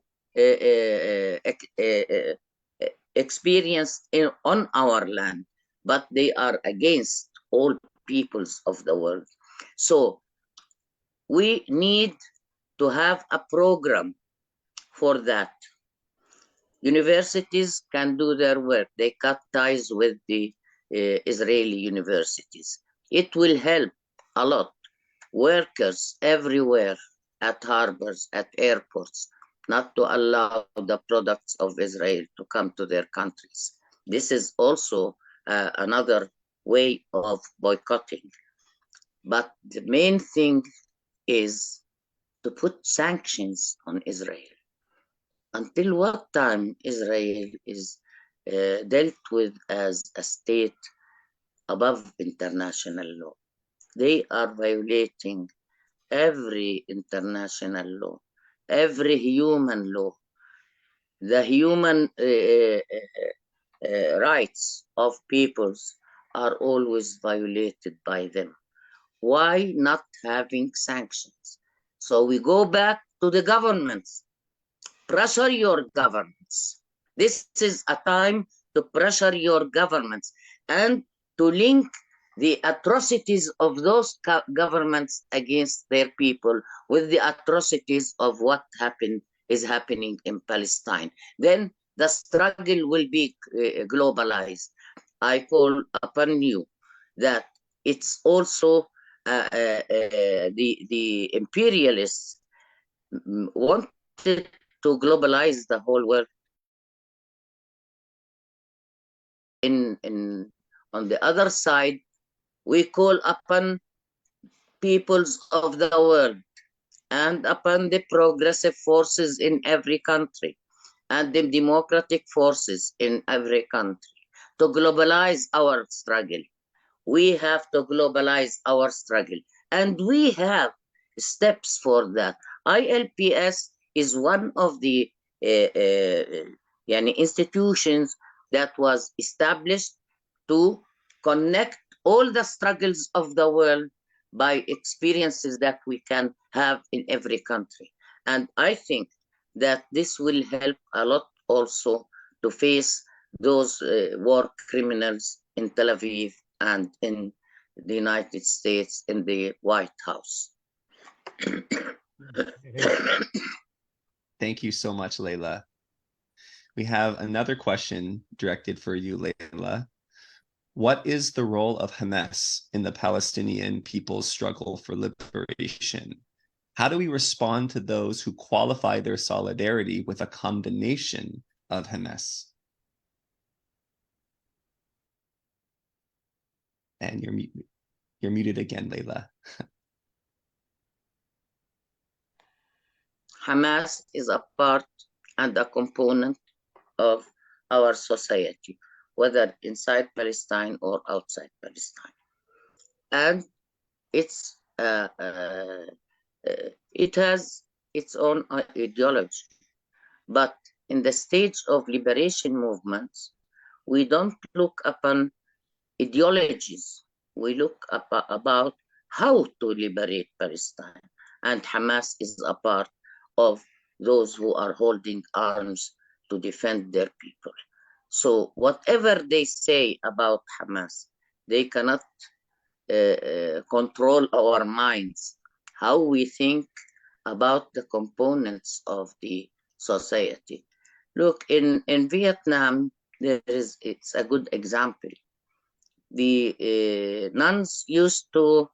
experienced on our land, but they are against all peoples of the world. So we need to have a program for that. Universities can do their work. They cut ties with the Israeli universities. It will help a lot. Workers everywhere at harbors, at airports, not to allow the products of Israel to come to their countries. This is also another way of boycotting. But the main thing is to put sanctions on Israel. Until what time Israel is dealt with as a state above international law? They are violating every international law, every human law. The human rights of peoples are always violated by them. Why not having sanctions? So we go back to the governments. Pressure your governments. This is a time to pressure your governments and to link the atrocities of those governments against their people with the atrocities of what is happening in Palestine. Then the struggle will be globalized. I call upon you that it's also the imperialists wanted to globalize the whole world. On the other side, we call upon peoples of the world and upon the progressive forces in every country and the democratic forces in every country to globalize our struggle. We have to globalize our struggle, and we have steps for that. ILPS is one of the institutions that was established to connect all the struggles of the world by experiences that we can have in every country. And I think that this will help a lot also to face those war criminals in Tel Aviv and in the United States in the White House. Thank you so much, Leila. We have another question directed for you, Leila. What is the role of Hamas in the Palestinian people's struggle for liberation? How do we respond to those who qualify their solidarity with a condemnation of Hamas? And you're muted again, Leila. Hamas is a part and a component of our society, whether inside Palestine or outside Palestine. And it has its own ideology. But in the stage of liberation movements, we don't look upon ideologies. We look about how to liberate Palestine. And Hamas is a part of those who are holding arms to defend their people. So whatever they say about Hamas, they cannot control our minds, how we think about the components of the society. Look, in Vietnam, it's a good example. The nuns used to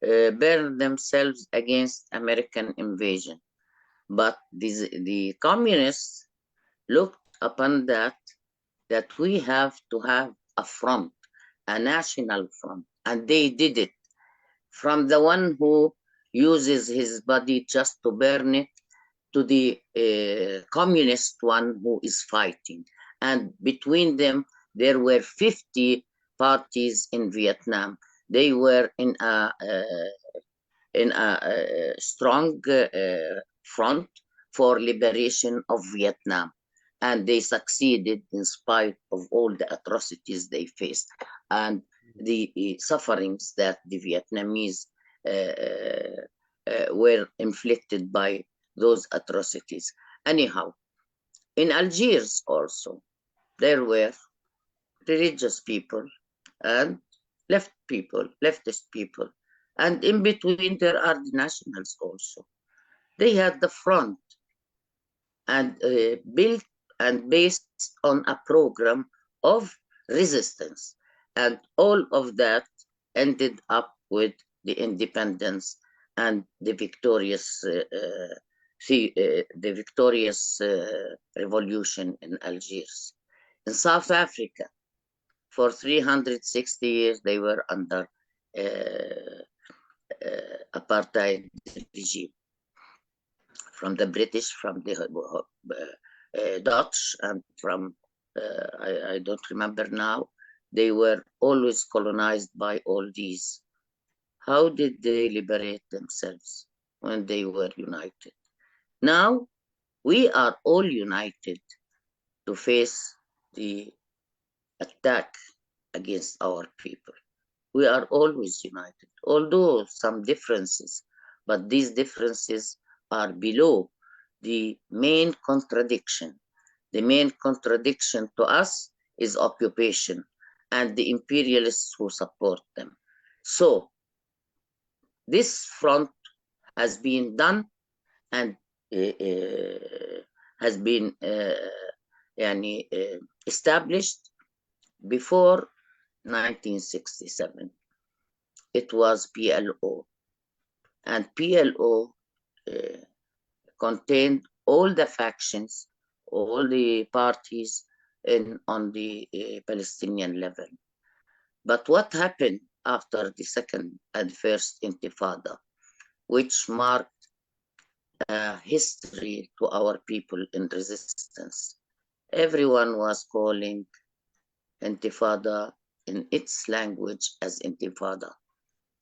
burn themselves against American invasion. But the communists looked upon that we have to have a front, a national front, and they did it. From the one who uses his body just to burn it to the communist one who is fighting. And between them, there were 50 parties in Vietnam. They were in a strong front for liberation of Vietnam. And they succeeded in spite of all the atrocities they faced and the sufferings that the Vietnamese were inflicted by those atrocities. Anyhow, in Algiers also, there were religious people and leftist people. And in between, there are the nationals also. They had the front and built and based on a program of resistance. And all of that ended up with the independence and the victorious revolution in Algiers. In South Africa, for 360 years, they were under apartheid regime from the British, from the Dutch, and from, I don't remember now, they were always colonized by all these. How did they liberate themselves when they were united? Now, we are all united to face the attack against our people. We are always united, although some differences, but these differences are below the main contradiction. The main contradiction to us is occupation and the imperialists who support them. So this front has been done and has been established before 1967. It was PLO, and PLO contained all the factions, all the parties on the Palestinian level. But what happened after the second and first Intifada, which marked history to our people in resistance. Everyone was calling Intifada in its language as Intifada,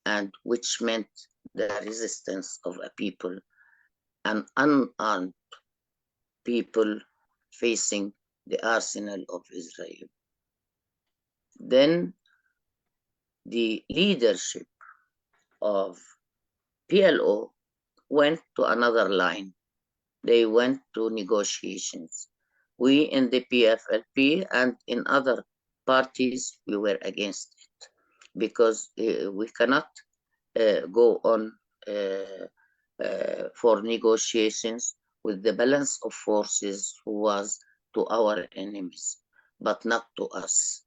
and which meant the resistance of a people, an unarmed people facing the arsenal of Israel. Then the leadership of PLO went to another line. They went to negotiations. We in the PFLP and in other parties, we were against it because we cannot go on for negotiations with the balance of forces who was to our enemies, but not to us.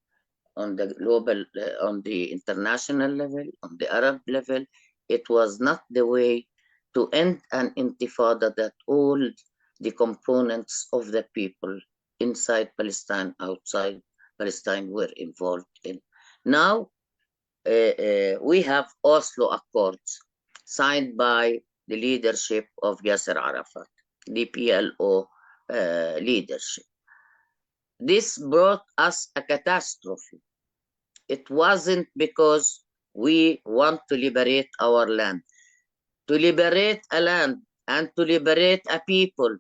On the global, on the international level, on the Arab level, it was not the way to end an intifada that all the components of the people inside Palestine, outside Palestine were involved in. Now, we have Oslo Accords signed by the leadership of Yasser Arafat, the PLO leadership. This brought us a catastrophe. It wasn't because we want to liberate our land. To liberate a land and to liberate a people,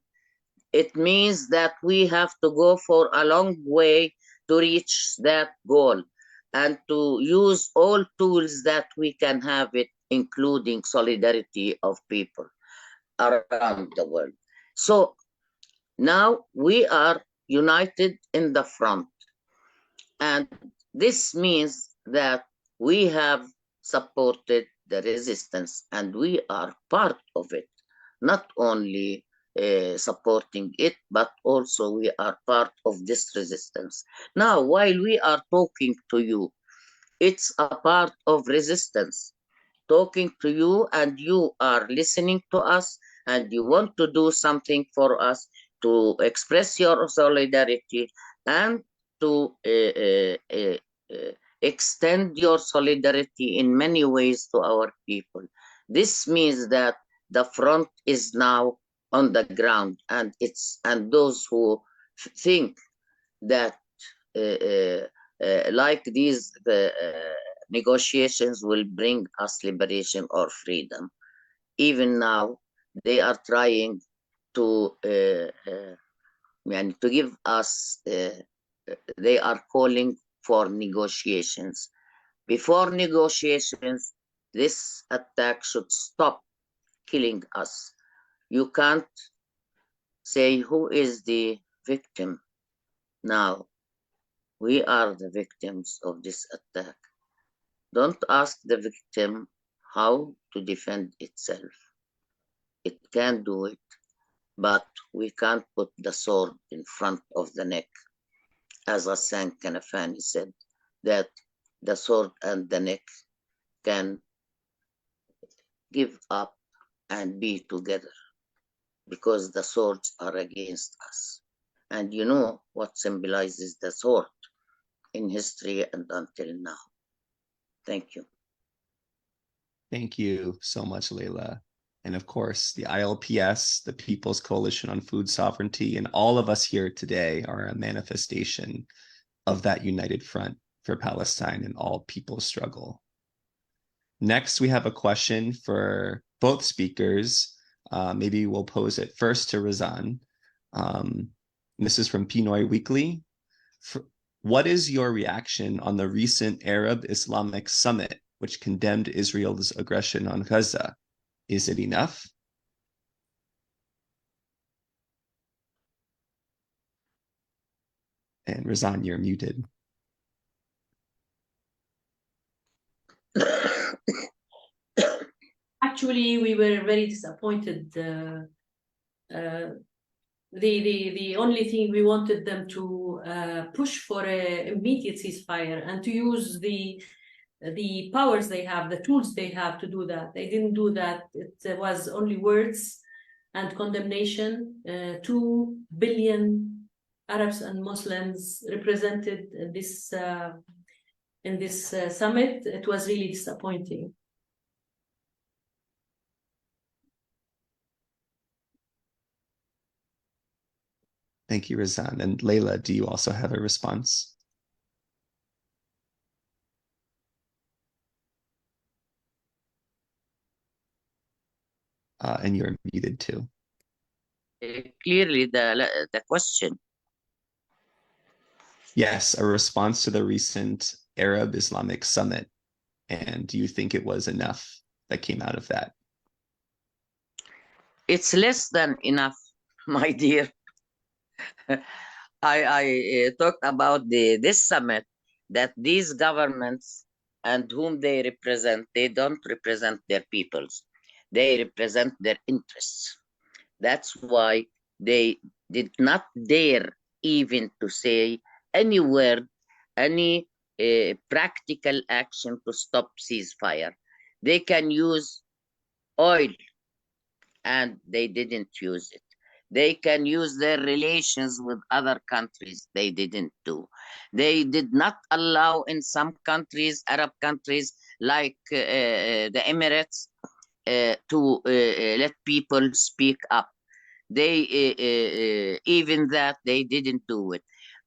it means that we have to go for a long way to reach that goal and to use all tools that we can have it, including solidarity of people around the world. So now we are united in the front. And this means that we have supported the resistance and we are part of it, not only supporting it, but also we are part of this resistance. Now, while we are talking to you, it's a part of resistance. Talking to you and you are listening to us and you want to do something for us to express your solidarity and to extend your solidarity in many ways to our people. This means that the front is now on the ground, and those who think that like these negotiations will bring us liberation or freedom. Even now, they are trying to give us, they are calling for negotiations. Before negotiations, this attack should stop killing us. You can't say who is the victim now. We are the victims of this attack. Don't ask the victim how to defend itself. It can do it, but we can't put the sword in front of the neck. As Hassan Kanafani said, that the sword and the neck can give up and be together because the swords are against us. And you know what symbolizes the sword in history and until now. Thank you. Thank you so much, Leila. And of course, the ILPS, the People's Coalition on Food Sovereignty, and all of us here today are a manifestation of that united front for Palestine and all people's struggle. Next, we have a question for both speakers. Maybe we'll pose it first to Razan. This is from Pinoy Weekly. What is your reaction on the recent Arab Islamic Summit, which condemned Israel's aggression on Gaza? Is it enough? And Razan, you're muted. Actually, we were very disappointed. The only thing we wanted them to push for an immediate ceasefire and to use the powers they have, the tools they have to do that. They didn't do that. It was only words and condemnation. 2 billion Arabs and Muslims represented in this summit. It was really disappointing. Thank you, Razan. And Leila, do you also have a response? And you're muted too. Clearly, the question. Yes, a response to the recent Arab Islamic summit. And do you think it was enough that came out of that? It's less than enough, my dear. I talked about this summit, that these governments and whom they represent, they don't represent their peoples. They represent their interests. That's why they did not dare even to say any word, any practical action to stop ceasefire. They can use oil, and they didn't use it. They can use their relations with other countries. They didn't do. They did not allow in some countries, Arab countries like the Emirates, to let people speak up. They even that they didn't do it.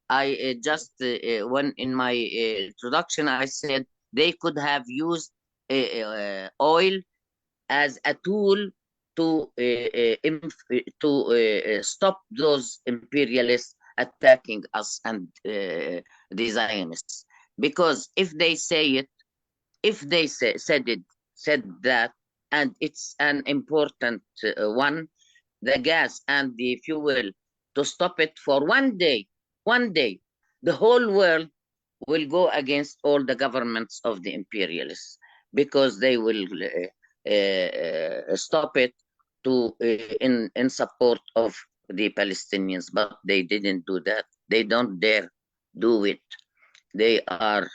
I just when in my introduction I said they could have used oil as a tool to stop those imperialists attacking us and the Zionists. Because if they say it, if they said that, and it's an important one, the gas and the fuel, to stop it for one day, the whole world will go against all the governments of the imperialists, because they will stop it to in support of the Palestinians. But they didn't do that. They don't dare do it. They are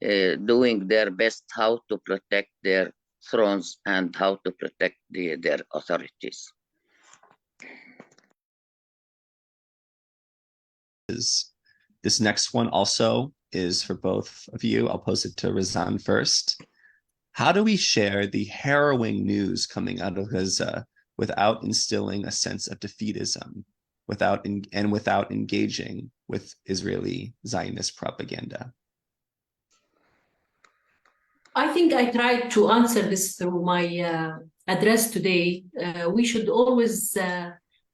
doing their best how to protect their thrones and how to protect their authorities. This next one also is for both of you. I'll pose it to Razan first. How do we share the harrowing news coming out of Gaza without instilling a sense of defeatism, without engaging with Israeli Zionist propaganda? I think I tried to answer this through my address today. We should always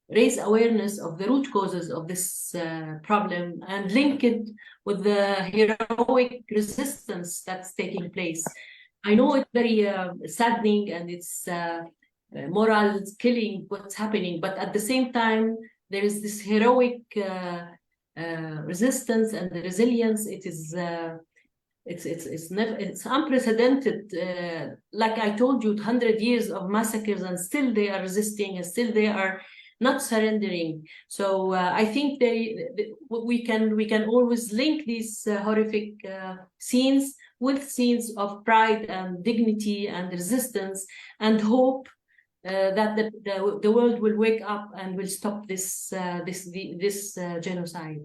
raise awareness of the root causes of this problem and link it with the heroic resistance that's taking place. I know it's very saddening and it's moral killing what's happening, but at the same time, there is this heroic resistance and the resilience. It is it's unprecedented. Like I told you, 100 years of massacres, and still they are resisting, and still they are not surrendering. So I think we can always link these horrific scenes with scenes of pride and dignity and resistance, and hope that the world will wake up and will stop this genocide.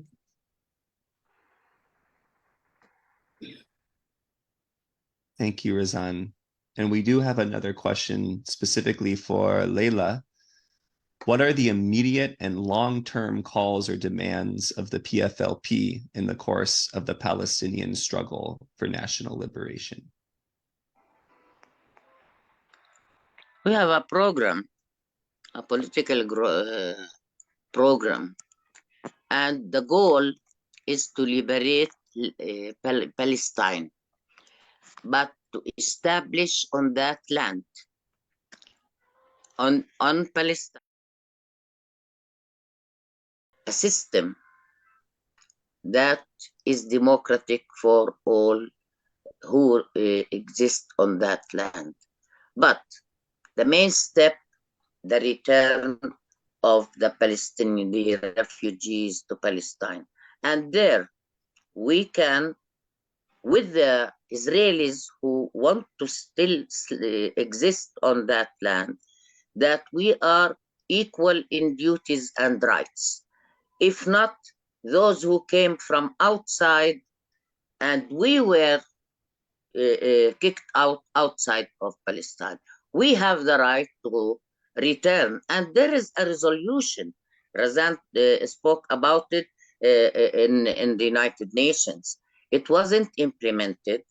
Thank you, Razan. And we do have another question specifically for Leila. What are the immediate and long-term calls or demands of the PFLP in the course of the Palestinian struggle for national liberation? We have a program, a political program, and the goal is to liberate Palestine, but to establish on that land, on Palestine, a system that is democratic for all who exist on that land. But the main step, the return of the Palestinian refugees to Palestine. And there we can, with the Israelis who want to still exist on that land, that we are equal in duties and rights. If not, those who came from outside and we were kicked outside of Palestine, we have the right to return. And there is a resolution Razan spoke about it in the United Nations. It wasn't implemented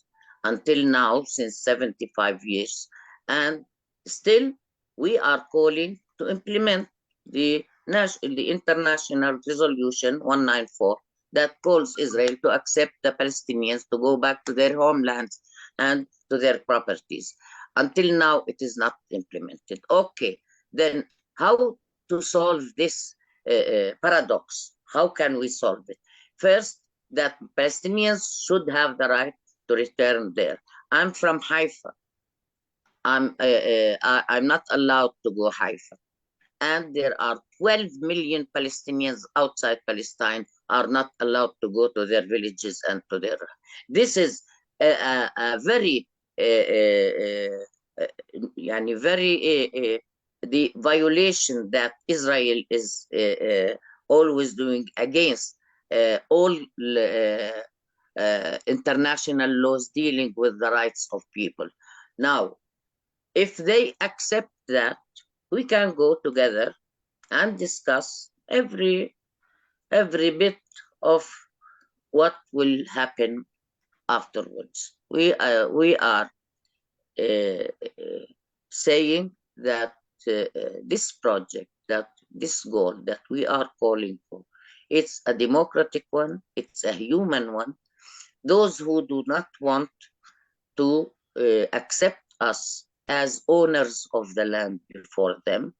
until now, since 75 years, and still we are calling to implement the International Resolution 194 that calls Israel to accept the Palestinians to go back to their homelands and to their properties. Until now, it is not implemented. Okay, then how to solve this paradox? How can we solve it? First, that Palestinians should have the right to return there. I'm from Haifa. I'm not allowed to go Haifa. And there are 12 million Palestinians outside Palestine are not allowed to go to their villages and to their. This is a very, the violation that Israel is always doing against all international laws dealing with the rights of people. Now, if they accept that, we can go together and discuss every bit of what will happen afterwards. We are saying that this project, that this goal that we are calling for, it's a democratic one, it's a human one. Those who do not want to accept us as owners of the land before them,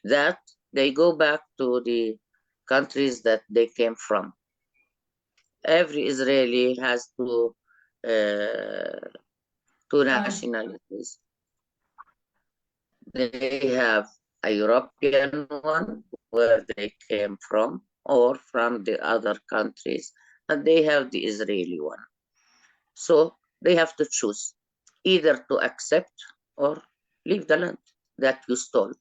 that they go back to the countries that they came from. Every Israeli has two nationalities. They have a European one, where they came from, or from the other countries, and they have the Israeli one. So they have to choose either to accept or leave the land that you stole.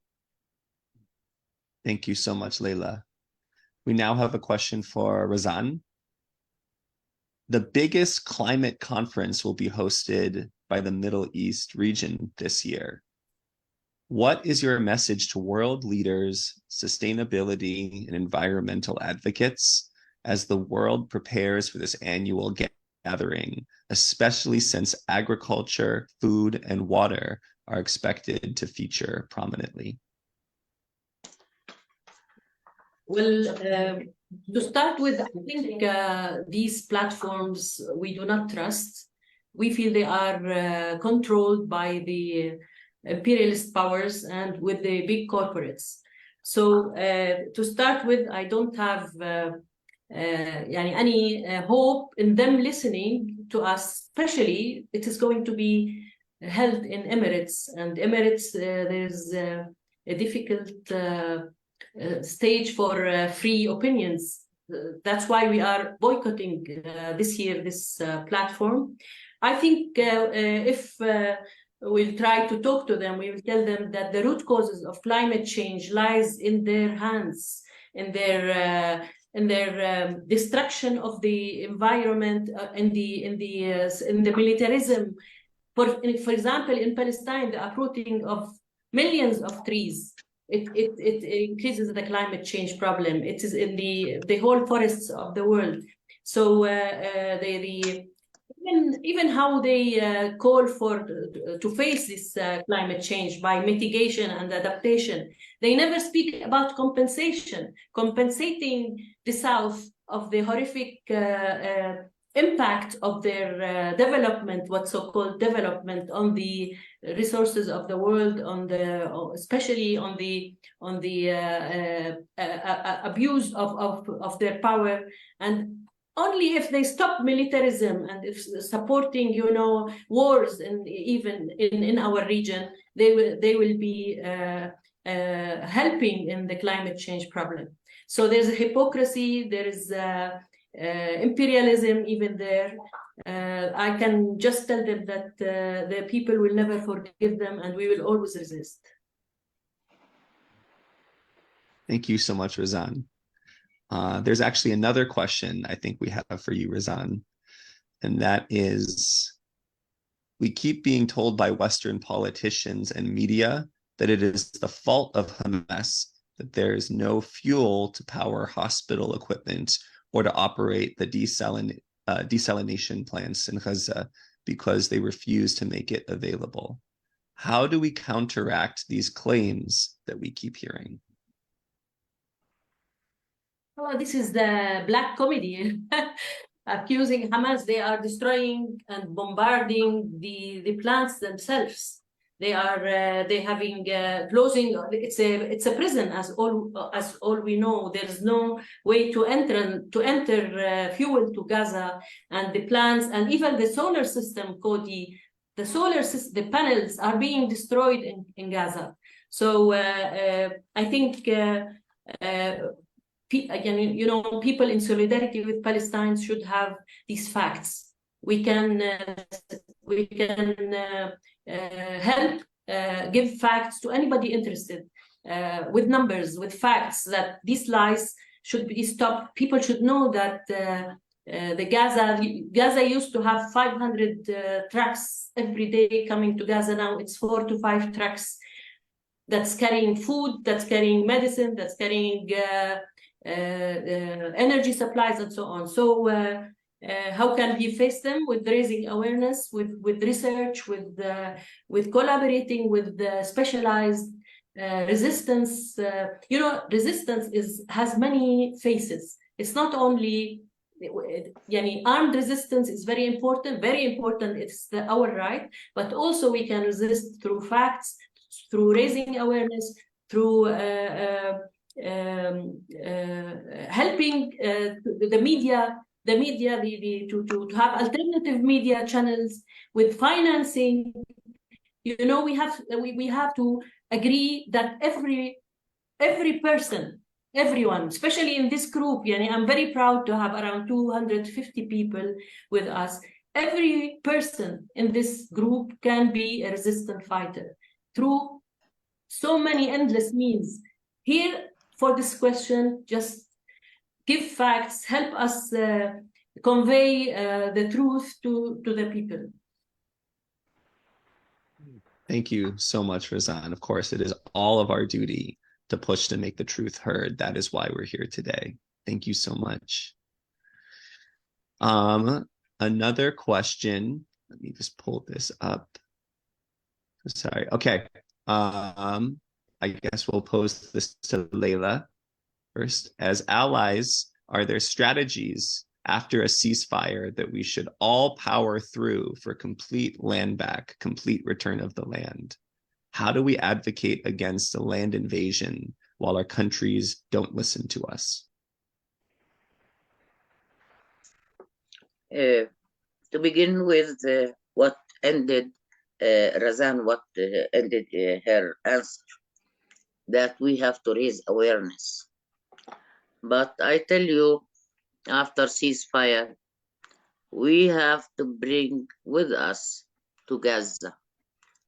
Thank you so much, Leila. We now have a question for Razan. The biggest climate conference will be hosted by the Middle East region this year. What is your message to world leaders, sustainability, and environmental advocates as the world prepares for this annual gathering, especially since agriculture, food, and water are expected to feature prominently? Well, to start with, I think these platforms we do not trust. We feel they are controlled by the imperialist powers and with the big corporates. So to start with, I don't have any hope in them listening to us. Especially, it is going to be held in Emirates, and Emirates there's a difficult stage for free opinions. That's why we are boycotting this year this platform. I think if we'll try to talk to them, we will tell them that the root causes of climate change lies in their hands, in their destruction of the environment, in the militarism. For example, in Palestine, the uprooting of millions of trees. It increases the climate change problem. It is in the whole forests of the world. So even how they call for to face this climate change by mitigation and adaptation, they never speak about compensation, compensating the South of the horrific impact of their development, what so-called development, on the resources of the world, especially on the abuse of their power. And only if they stop militarism and if supporting, wars, and even in our region, they will be helping in the climate change problem. So there's a hypocrisy, there is imperialism even there. I can just tell them that the people will never forgive them, and we will always resist. Thank you so much, Razan. There's actually another question I think we have for you, Razan, and that is, we keep being told by Western politicians and media that it is the fault of Hamas that there is no fuel to power hospital equipment or to operate the desalination plants in Gaza because they refuse to make it available. How do we counteract these claims that we keep hearing? Oh, this is the black comedy. Accusing Hamas, they are destroying and bombarding the plants themselves. They are they having closing. It's a prison, as all we know. There is no way to enter fuel to Gaza, and the plants and even the solar system, Cody. The solar system, the panels are being destroyed in Gaza. So I think. People in solidarity with Palestine should have these facts. We can help give facts to anybody interested with numbers, with facts that these lies should be stopped. People should know that the Gaza used to have 500 trucks every day coming to Gaza. Now it's 4 to 5 trucks that's carrying food, that's carrying medicine, that's carrying energy supplies and so on. So how can we face them? With raising awareness, with research, with collaborating with specialized resistance. Resistance has many faces. It's not only armed resistance is very important. It's our right, but also we can resist through facts, through raising awareness, through helping the media to have alternative media channels with financing. We have to agree that every person, everyone, especially in this group, I'm very proud to have around 250 people with us. Every person in this group can be a resistant fighter through so many endless means. Here, for this question, just give facts, help us convey the truth to the people. Thank you so much, Razan. Of course, it is all of our duty to push to make the truth heard. That is why we're here today. Thank you so much. Another question. Let me just pull this up. Sorry. Okay. I guess we'll pose this to Layla first. As allies, are there strategies after a ceasefire that we should all power through for complete land back, complete return of the land? How do we advocate against a land invasion while our countries don't listen to us? To begin with, what ended Razan, ended her answer, that we have to raise awareness. But I tell you, after ceasefire, we have to bring with us to Gaza,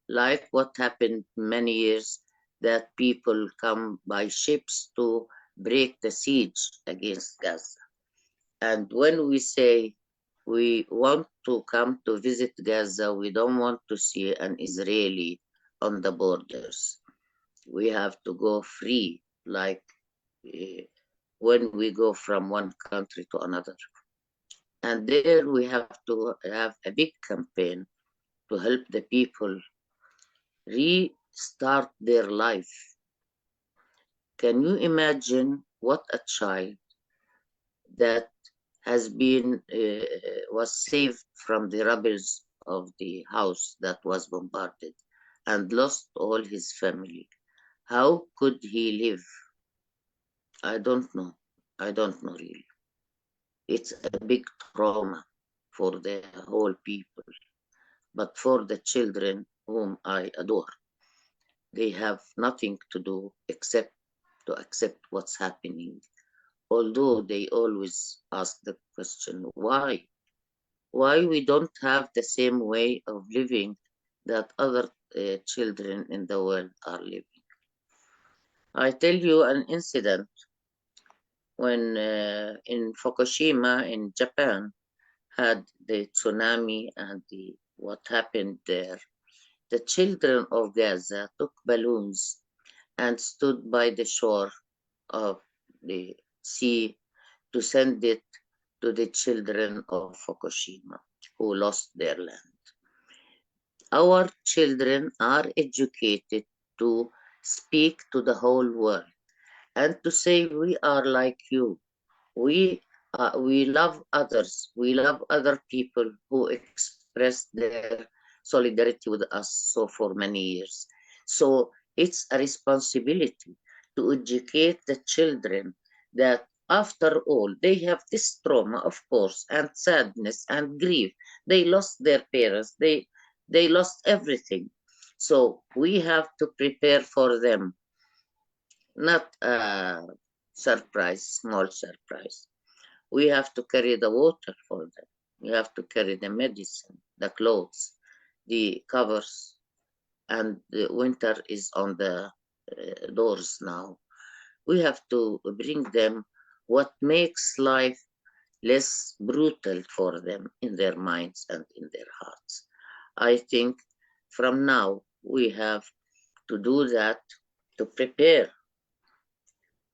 like what happened many years, that people come by ships to break the siege against Gaza. And when we say we want to come to visit Gaza, we don't want to see an Israeli on the borders. We have to go free, like when we go from one country to another. And there we have to have a big campaign to help the people restart their life. Can you imagine what a child that has been was saved from the rubbles of the house that was bombarded and lost all his family? How could he live? I don't know really. It's a big trauma for the whole people, but for the children whom I adore, they have nothing to do except to accept what's happening. Although they always ask the question, why? Why we don't have the same way of living that other children in the world are living? I tell you an incident when in Fukushima in Japan had the tsunami and what happened there. The children of Gaza took balloons and stood by the shore of the sea to send it to the children of Fukushima who lost their land. Our children are educated to speak to the whole world and to say, we are like you. We love others. We love other people who express their solidarity with us so for many years. So it's a responsibility to educate the children that after all, they have this trauma, of course, and sadness and grief. They lost their parents. They lost everything. So we have to prepare for them, not a surprise, small surprise. We have to carry the water for them. We have to carry the medicine, the clothes, the covers, and the winter is on the doors now. We have to bring them what makes life less brutal for them in their minds and in their hearts. I think from now we have to do that, to prepare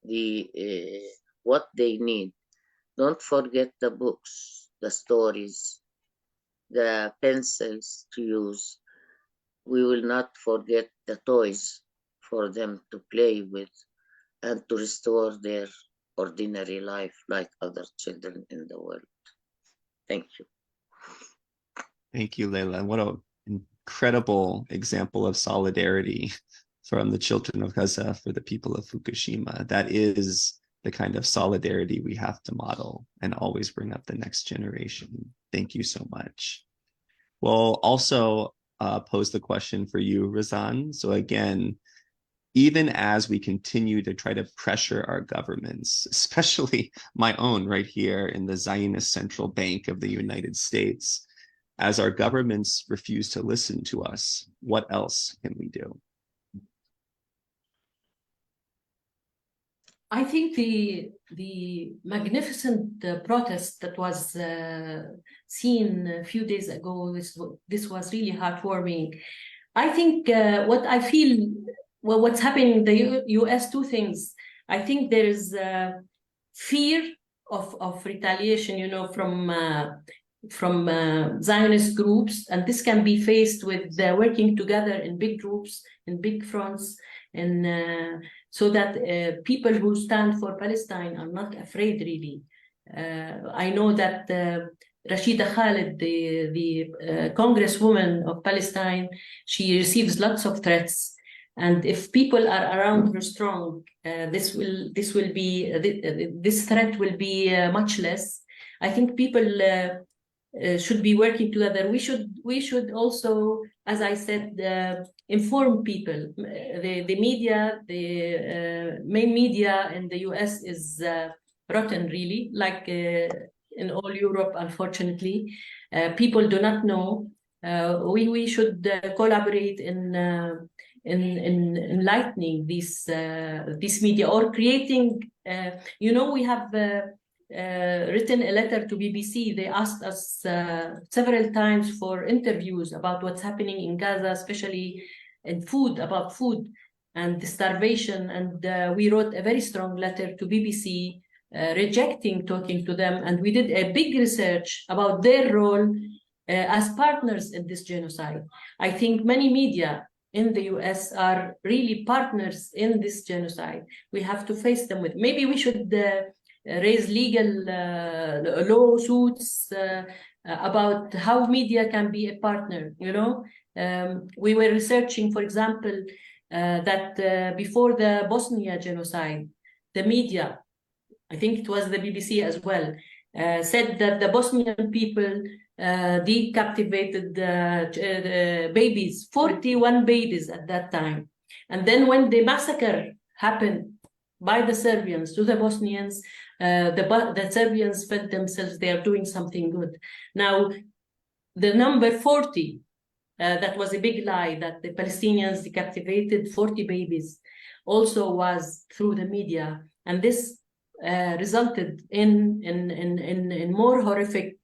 the what they need. Don't forget the books, the stories, the pencils to use. We will not forget the toys for them to play with and to restore their ordinary life like other children in the world. Thank you. Thank you, Leila. What an incredible example of solidarity from the children of Gaza for the people of Fukushima. That is the kind of solidarity we have to model and always bring up the next generation. Thank you so much. We'll also pose the question for you, Razan. So again, even as we continue to try to pressure our governments, especially my own right here in the Zionist Central Bank of the United States, as our governments refuse to listen to us, what else can we do? I think the magnificent protest that was seen a few days ago, this was really heartwarming. I think what I feel, well, what's happening in the US, two things. I think there is fear of retaliation, you know, from Zionist groups, and this can be faced with working together in big groups, in big fronts, and so that people who stand for Palestine are not afraid, really. I know that Rashida Khalid, the congresswoman of Palestine, she receives lots of threats. And if people are around her strong, this threat will be much less. I think people should be working together. We should also, as I said, inform people. The media, the main media in the US is rotten, really, like in all Europe, unfortunately. People do not know. We should collaborate in enlightening this media, or creating, you know, we have written a letter to BBC. They asked us several times for interviews about what's happening in Gaza, especially in food, about food and the starvation. And we wrote a very strong letter to BBC rejecting talking to them. And we did a big research about their role as partners in this genocide. I think many media in the US are really partners in this genocide. We have to face them with, maybe we should raise legal lawsuits about how media can be a partner, you know. We were researching, for example, that before the Bosnia genocide, the media, I think it was the BBC as well, said that the Bosnian people decapitated babies, 41 babies at that time. And then when the massacre happened by the Serbians to the Bosnians, the Serbians felt themselves they are doing something good. Now, the number 40, that was a big lie, that the Palestinians decapitated 40 babies, also was through the media. And this resulted in more horrific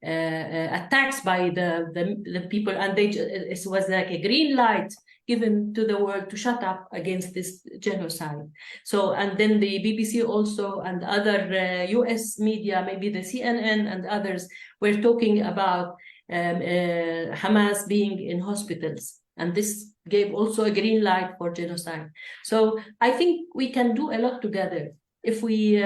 attacks by the people, and it was like a green light given to the world to shut up against this genocide. So, and then the BBC also and other US media, maybe the CNN and others, were talking about Hamas being in hospitals. And this gave also a green light for genocide. So I think we can do a lot together if we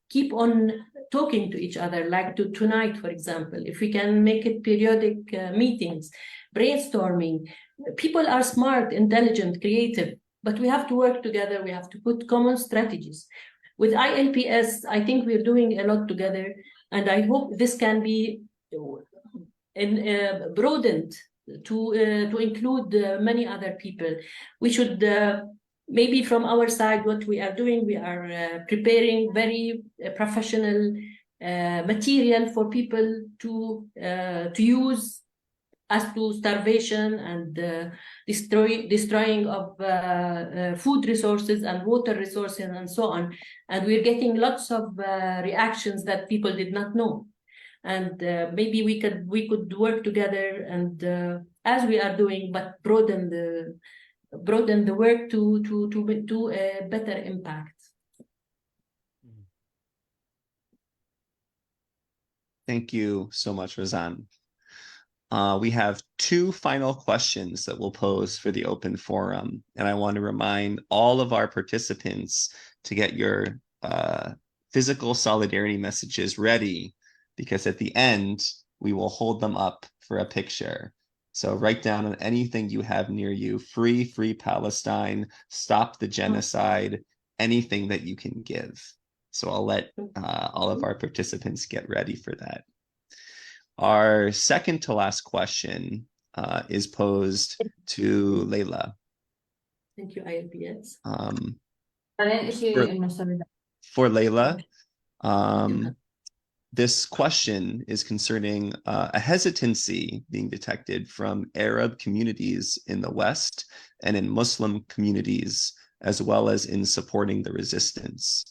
keep on talking to each other, like tonight, for example. If we can make it periodic meetings, brainstorming. People are smart, intelligent, creative, but we have to work together. We have to put common strategies. With ILPS, I think we're doing a lot together, and I hope this can be broadened to include many other people. We should maybe from our side, what we are doing, we are preparing very professional material for people to use as to starvation and destroying of food resources and water resources and so on. And we're getting lots of reactions that people did not know. And maybe we could work together and as we are doing, but broaden the work to a better impact. Thank you so much, Razan. We have two final questions that we'll pose for the open forum. And I want to remind all of our participants to get your physical solidarity messages ready, because at the end, we will hold them up for a picture. So write down on anything you have near you: free Palestine, stop the genocide, anything that you can give. So I'll let all of our participants get ready for that. Our second to last question is posed to Leila. Thank you, ILPS. For Leila, this question is concerning a hesitancy being detected from Arab communities in the West and in Muslim communities, as well as in supporting the resistance.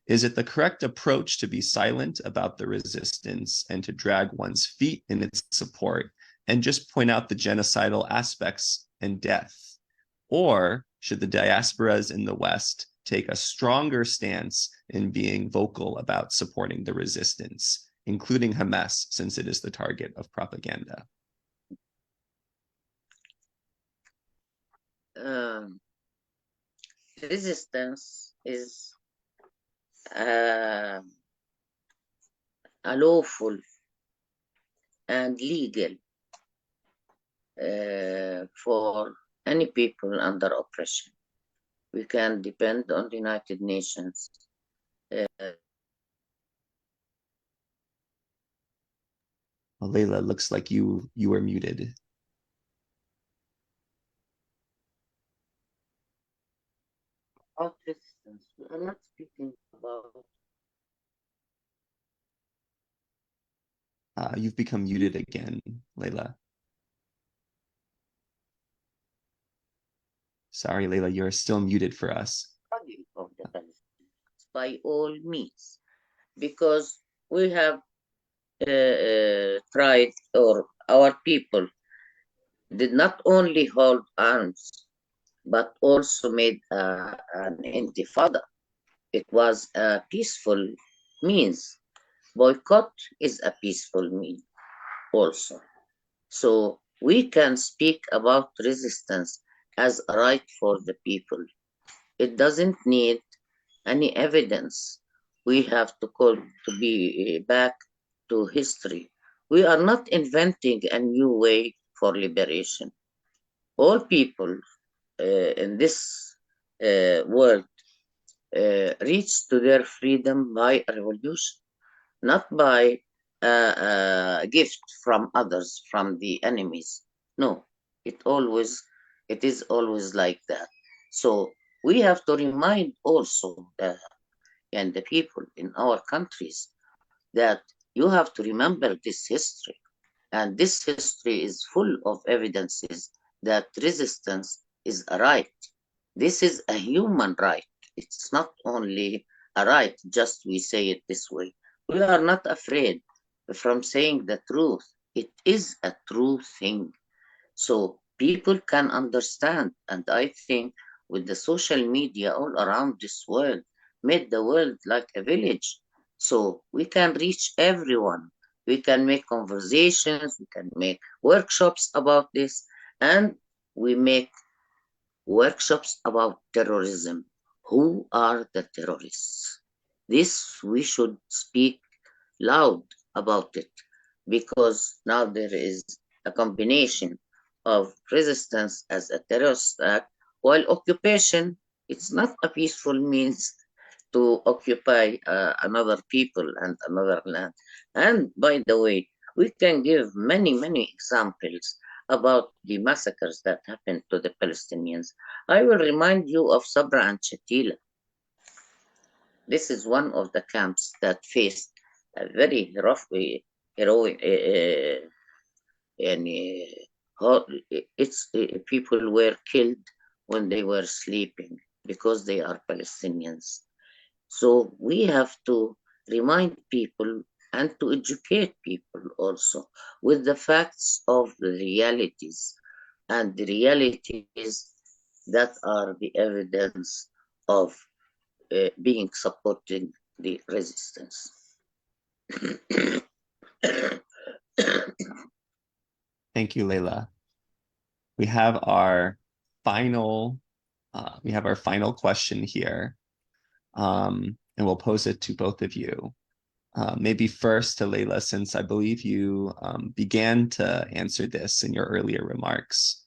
Is it the correct approach to be silent about the resistance and to drag one's feet in its support and just point out the genocidal aspects and death? Or should the diasporas in the West take a stronger stance in being vocal about supporting the resistance, including Hamas, since it is the target of propaganda? Resistance is a lawful and legal for any people under oppression. We can depend on the United Nations. Leila, looks like you are muted. About resistance, we are not speaking about. You've become muted again, Leila. Sorry, Leila, you're still muted for us. Of the Palestinians by all means, because we have tried, or our people did not only hold arms, but also made an intifada. It was a peaceful means. Boycott is a peaceful means also. So we can speak about resistance as a right for the people. It doesn't need any evidence. We have to be back to history. We are not inventing a new way for liberation. All people in this world reach to their freedom by a revolution, not by a gift from others, from the enemies. No, it is always like that. So we have to remind also and the people in our countries that you have to remember this history. And this history is full of evidences that resistance is a right. This is a human right. It's not only a right, just we say it this way. We are not afraid from saying the truth. It is a true thing. So people can understand. And I think with the social media all around this world, made the world like a village. So we can reach everyone. We can make conversations, we can make workshops about this, and we make workshops about terrorism. Who are the terrorists? This we should speak loud about it, because now there is a combination of resistance as a terrorist act, while occupation, it's not a peaceful means to occupy another people and another land. And by the way, we can give many, many examples about the massacres that happened to the Palestinians. I will remind you of Sabra and Shatila. This is one of the camps that faced a very rough, heroic, and people were killed when they were sleeping because they are Palestinians. So we have to remind people and to educate people also with the facts of the realities, and the realities that are the evidence of being supporting the resistance. Thank you, Leila. We have our final question here, and we'll pose it to both of you. Maybe first to Leila, since I believe you began to answer this in your earlier remarks.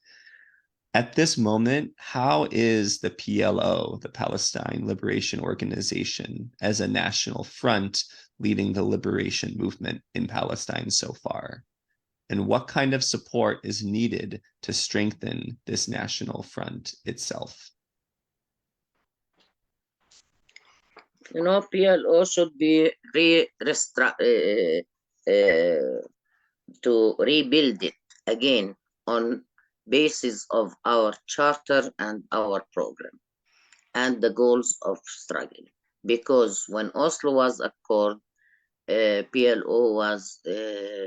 At this moment, how is the PLO, the Palestine Liberation Organization, as a national front leading the liberation movement in Palestine so far? And what kind of support is needed to strengthen this national front itself? You know, PLO should be to rebuild it again on basis of our charter and our program and the goals of struggle. Because when Oslo was accord, PLO was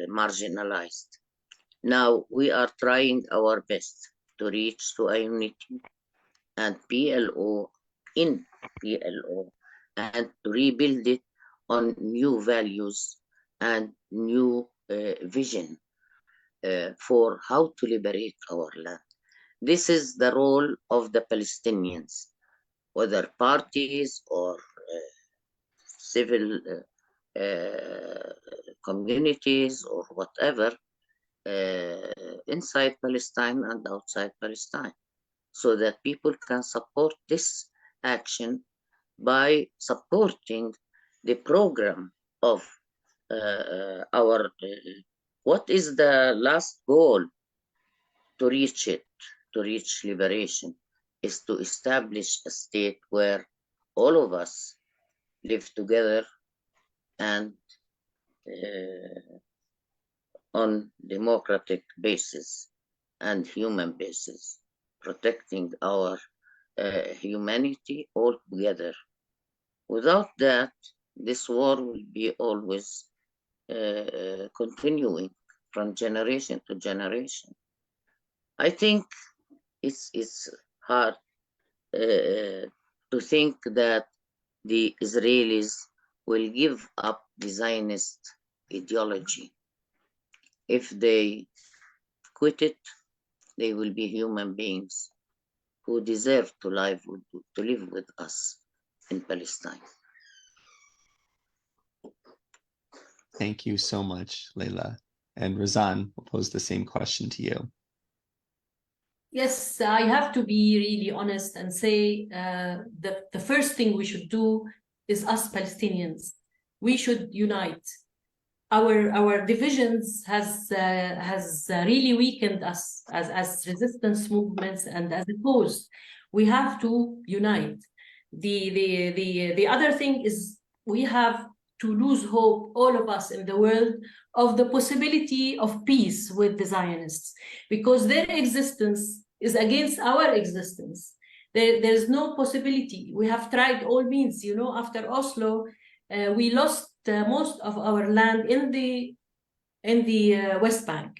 marginalized. Now we are trying our best to reach to a unity and PLO in PLO, and to rebuild it on new values and new vision for how to liberate our land. This is the role of the Palestinians, whether parties or civil communities or whatever, inside Palestine and outside Palestine, so that people can support this action by supporting the program of our, what is the last goal to reach it, to reach liberation, is to establish a state where all of us live together and on democratic basis and human basis, protecting our humanity all together. Without that, this war will be always continuing from generation to generation. I think it's hard to think that the Israelis will give up the Zionist ideology. If they quit it, they will be human beings who deserve to live with us in Palestine. Thank you so much, Leila. And Razan will pose the same question to you. Yes, I have to be really honest and say the first thing we should do is us Palestinians. We should unite. Our divisions has really weakened us as resistance movements and as a cause. We have to unite. The other thing is we have to lose hope, all of us in the world, of the possibility of peace with the Zionists, because their existence is against our existence. There's no possibility. We have tried all means. You know, after Oslo, we lost most of our land in the West Bank.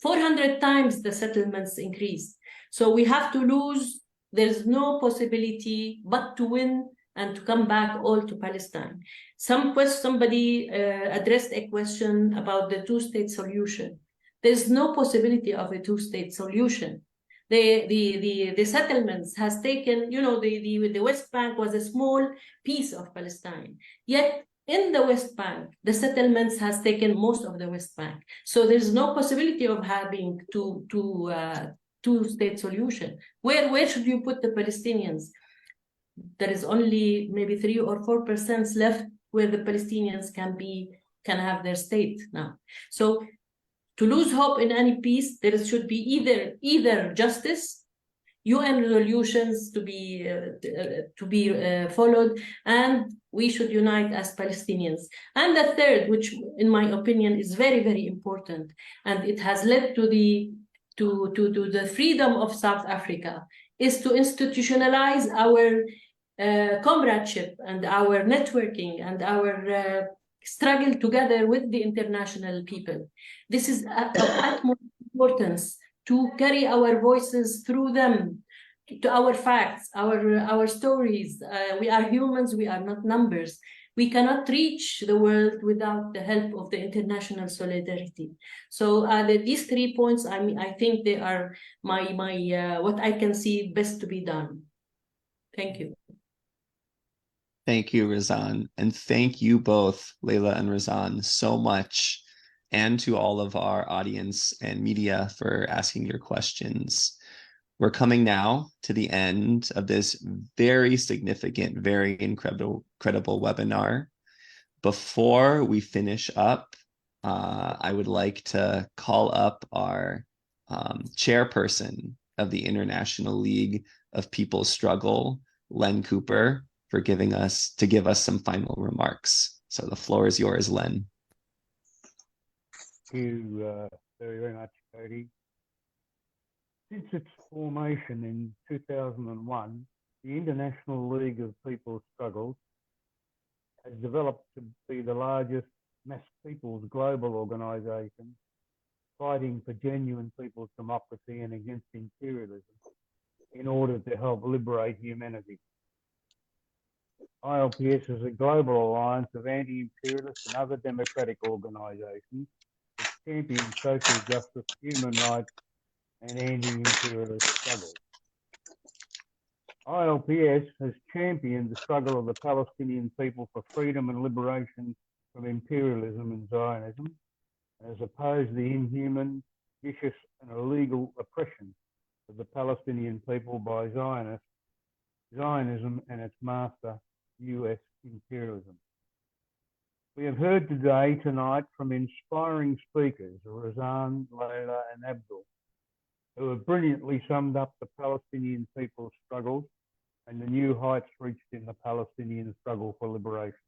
400 times the settlements increased. So we have to lose. There's no possibility but to win and to come back all to Palestine. Somebody addressed a question about the two-state solution. There's no possibility of a two-state solution. The settlements has taken, the West Bank was a small piece of Palestine. Yet in the West Bank, the settlements has taken most of the West Bank. So there's no possibility of having two-state solution. Where should you put the Palestinians? There is only maybe 3 or 4% left where the Palestinians can have their state now. So to lose hope in any peace, there should be either justice, UN resolutions to be followed, and we should unite as Palestinians. And the third, which in my opinion is very, very important, and it has led to the freedom of South Africa, is to institutionalize our comradeship and our networking and our struggle together with the international people. This is of utmost importance to carry our voices through them, to our facts, our stories. We are humans, we are not numbers. We cannot reach the world without the help of the international solidarity. So these 3 points, I think they are what I can see best to be done. Thank you. Thank you, Razan. And thank you both, Leila and Razan, so much. And to all of our audience and media for asking your questions. We're coming now to the end of this very significant, very incredible webinar. Before we finish up, I would like to call up our chairperson of the International League of People's Struggle, Len Cooper, for give us some final remarks. So the floor is yours, Len. Thank you very, very much, Cody. Since its formation in 2001, the International League of People's Struggles has developed to be the largest mass people's global organisation fighting for genuine people's democracy and against imperialism in order to help liberate humanity. ILPS is a global alliance of anti-imperialist and other democratic organisations that champion social justice, human rights, and anti-imperialist struggles. ILPS has championed the struggle of the Palestinian people for freedom and liberation from imperialism and Zionism, and has opposed the inhuman, vicious, and illegal oppression of the Palestinian people by Zionism and its master, US imperialism. We have heard tonight from inspiring speakers, Razan, Leila, and Abdul, who have brilliantly summed up the Palestinian people's struggles and the new heights reached in the Palestinian struggle for liberation.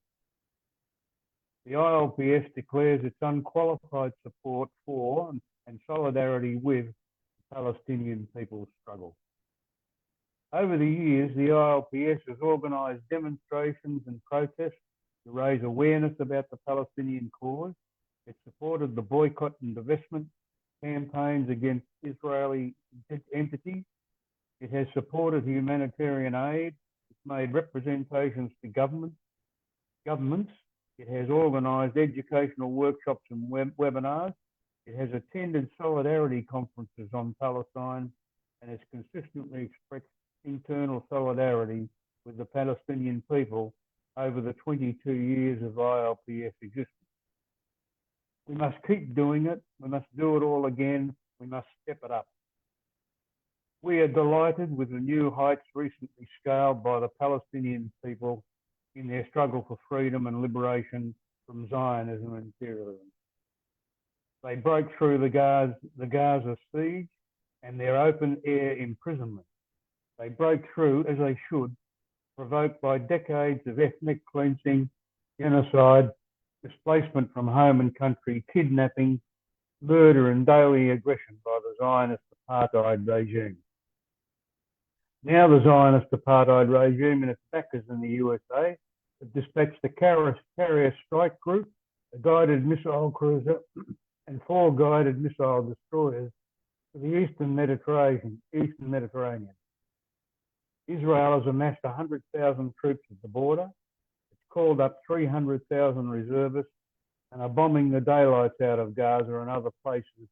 The ILPS declares its unqualified support for and solidarity with the Palestinian people's struggle. Over the years, the ILPS has organised demonstrations and protests to raise awareness about the Palestinian cause. It supported the boycott and divestment campaigns against Israeli entities. It has supported humanitarian aid. It's made representations to governments. It has organised educational workshops and webinars. It has attended solidarity conferences on Palestine and has consistently expressed internal solidarity with the Palestinian people over the 22 years of ILPS existence. We must keep doing it. We must do it all again. We must step it up. We are delighted with the new heights recently scaled by the Palestinian people in their struggle for freedom and liberation from Zionism and imperialism. They broke through the Gaza siege and their open-air imprisonment. They broke through, as they should, provoked by decades of ethnic cleansing, genocide, displacement from home and country, kidnapping, murder and daily aggression by the Zionist apartheid regime. Now the Zionist apartheid regime and its backers in the USA have dispatched the Carrier Strike Group, a guided missile cruiser and 4 guided missile destroyers to the Eastern Mediterranean. Israel has amassed 100,000 troops at the border. It's called up 300,000 reservists and are bombing the daylights out of Gaza and other places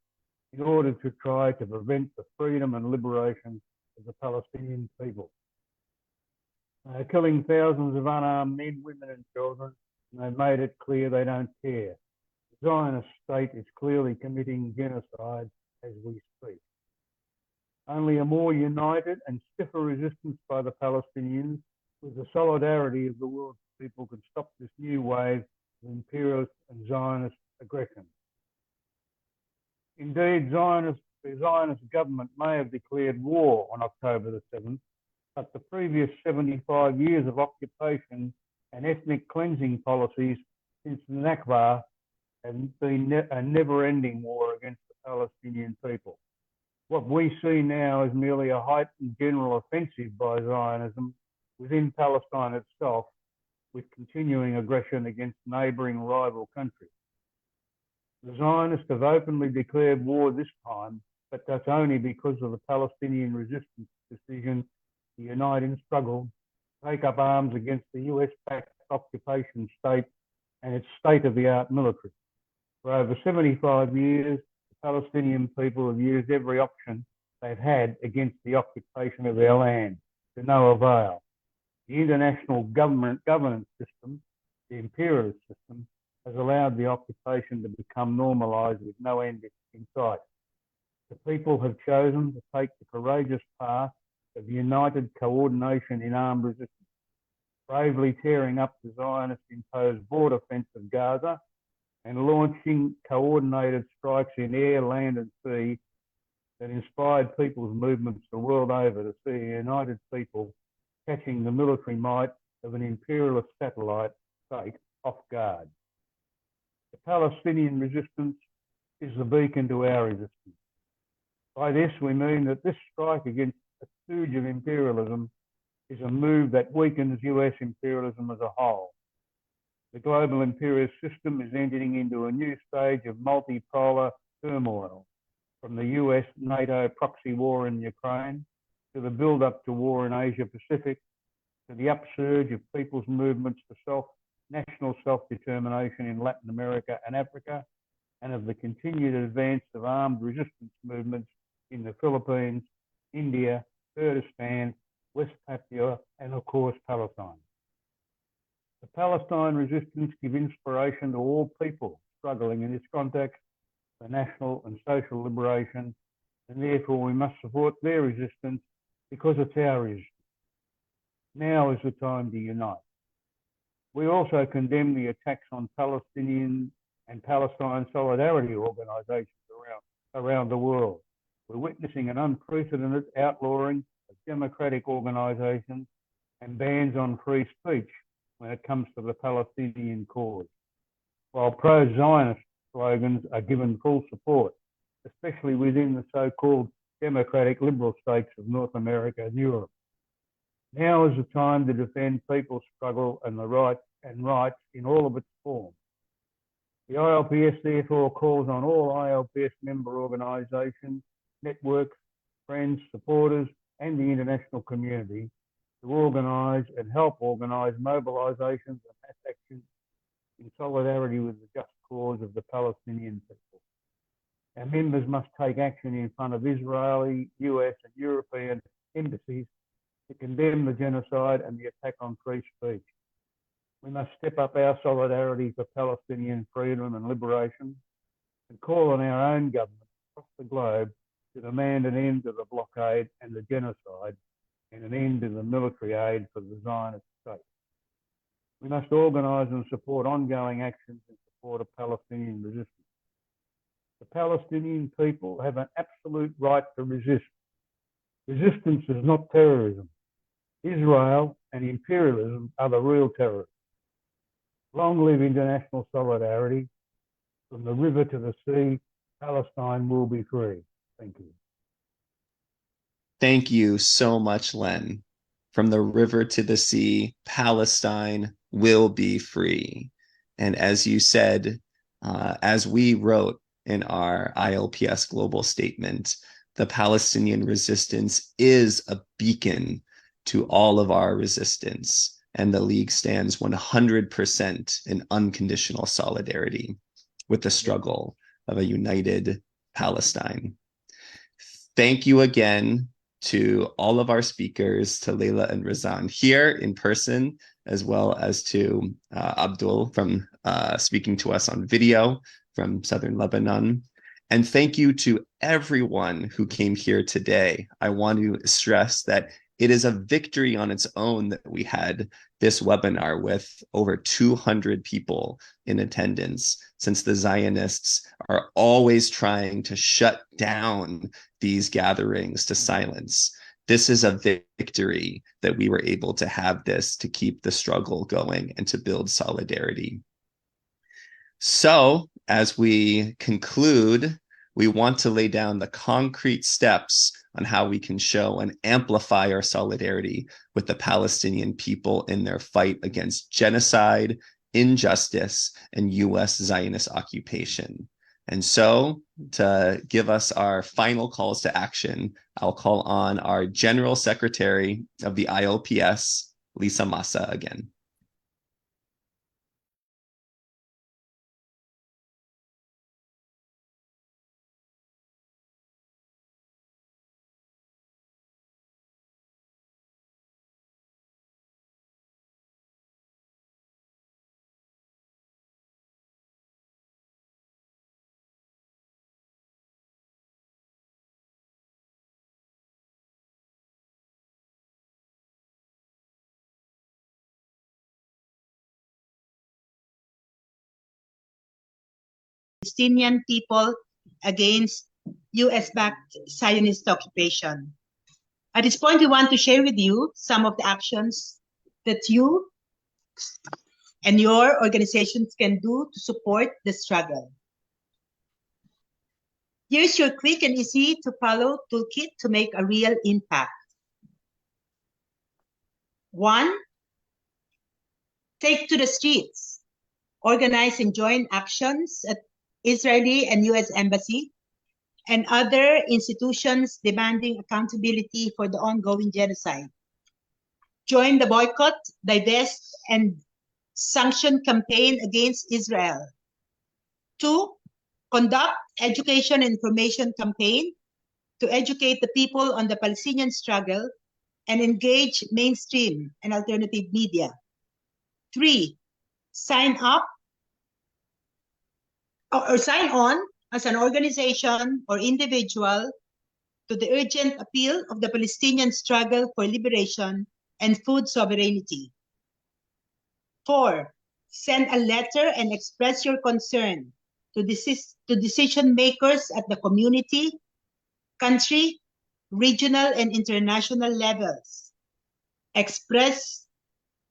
in order to try to prevent the freedom and liberation of the Palestinian people. They are killing thousands of unarmed men, women and children, and they've made it clear they don't care. The Zionist state is clearly committing genocide as we speak. Only a more united and stiffer resistance by the Palestinians with the solidarity of the world's people can stop this new wave of imperialist and Zionist aggression. Indeed, the Zionist government may have declared war on October the 7th, but the previous 75 years of occupation and ethnic cleansing policies since the Nakba have been a never-ending war against the Palestinian people. What we see now is merely a heightened general offensive by Zionism within Palestine itself, with continuing aggression against neighbouring rival countries. The Zionists have openly declared war this time, but that's only because of the Palestinian resistance decision to unite in struggle, take up arms against the US-backed occupation state and its state-of-the-art military. For over 75 years, the Palestinian people have used every option they've had against the occupation of their land to no avail. The international governance system, the imperialist system, has allowed the occupation to become normalised with no end in sight. The people have chosen to take the courageous path of united coordination in armed resistance, bravely tearing up the Zionist-imposed border fence of Gaza and launching coordinated strikes in air, land and sea that inspired people's movements the world over to see a united people catching the military might of an imperialist satellite state off guard. The Palestinian resistance is the beacon to our resistance. By this, we mean that this strike against a stooge of imperialism is a move that weakens US imperialism as a whole. The global imperialist system is entering into a new stage of multipolar turmoil, from the US-NATO proxy war in Ukraine, to the build-up to war in Asia-Pacific, to the upsurge of people's movements for national self-determination in Latin America and Africa, and of the continued advance of armed resistance movements in the Philippines, India, Kurdistan, West Papua, and of course, Palestine. The Palestine resistance gives inspiration to all people struggling in this context for national and social liberation, and therefore we must support their resistance because it's our resistance. Now is the time to unite. We also condemn the attacks on Palestinian and Palestine solidarity organisations around the world. We're witnessing an unprecedented outlawing of democratic organisations and bans on free speech when it comes to the Palestinian cause, while pro-Zionist slogans are given full support, especially within the so-called democratic liberal states of North America and Europe. Now is the time to defend people's struggle and the rights in all of its forms. The ILPS therefore calls on all ILPS member organisations, networks, friends, supporters, and the international community to organise and help organise mobilisations and mass action in solidarity with the just cause of the Palestinian people. Our members must take action in front of Israeli, US and European embassies to condemn the genocide and the attack on free speech. We must step up our solidarity for Palestinian freedom and liberation and call on our own government across the globe to demand an end to the blockade and the genocide and an end to the military aid for the Zionist state. We must organise and support ongoing actions in support of Palestinian resistance. The Palestinian people have an absolute right to resist. Resistance is not terrorism. Israel and imperialism are the real terrorists. Long live international solidarity. From the river to the sea, Palestine will be free. Thank you. Thank you so much, Len. From the river to the sea, Palestine will be free. And as you said, as we wrote in our ILPS global statement, the Palestinian resistance is a beacon to all of our resistance, and the League stands 100% in unconditional solidarity with the struggle of a united Palestine. Thank you again to all of our speakers, to Leila and Razan here in person, as well as to Abdul from speaking to us on video from Southern Lebanon. And thank you to everyone who came here today. I want to stress that it is a victory on its own that we had this webinar with over 200 people in attendance, since the Zionists are always trying to shut down these gatherings to silence. This is a victory that we were able to have this to keep the struggle going and to build solidarity. So, as we conclude, we want to lay down the concrete steps on how we can show and amplify our solidarity with the Palestinian people in their fight against genocide, injustice, and US Zionist occupation. And so, to give us our final calls to action, I'll call on our General Secretary of the ILPS, Lisa Massa, again. Palestinian people against US-backed Zionist occupation. At this point, we want to share with you some of the actions that you and your organizations can do to support the struggle. Here's your quick and easy to follow toolkit to make a real impact. 1, take to the streets. Organize and join actions at Israeli and US Embassy and other institutions demanding accountability for the ongoing genocide. Join the boycott, divest, and sanction campaign against Israel. 2, conduct education and information campaign to educate the people on the Palestinian struggle and engage mainstream and alternative media. 3, sign up or sign on as an organization or individual to the urgent appeal of the Palestinian struggle for liberation and food sovereignty. 4, send a letter and express your concern to decision makers at the community, country, regional, and international levels. Express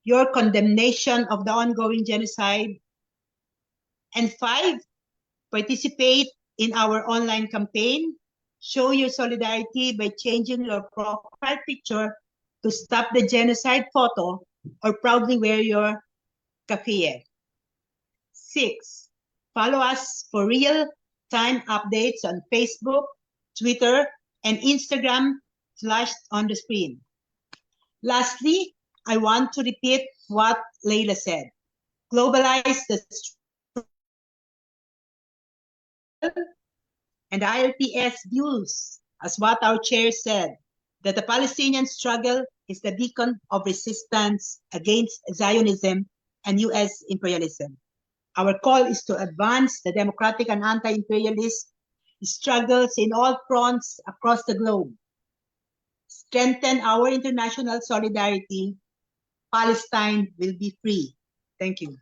your condemnation of the ongoing genocide. And 5, participate in our online campaign. Show your solidarity by changing your profile picture to Stop the Genocide photo or proudly wear your kafiyeh. 6, follow us for real-time updates on Facebook, Twitter, and Instagram flashed on the screen. Lastly, I want to repeat what Leila said. Globalize the and the ILPS views, as what our chair said, that the Palestinian struggle is the beacon of resistance against Zionism and US imperialism. Our call is to advance the democratic and anti-imperialist struggles in all fronts across the globe. Strengthen our international solidarity. Palestine will be free. Thank you.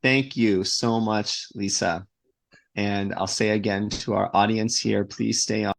Thank you so much, Lisa. And I'll say again to our audience here, please stay on.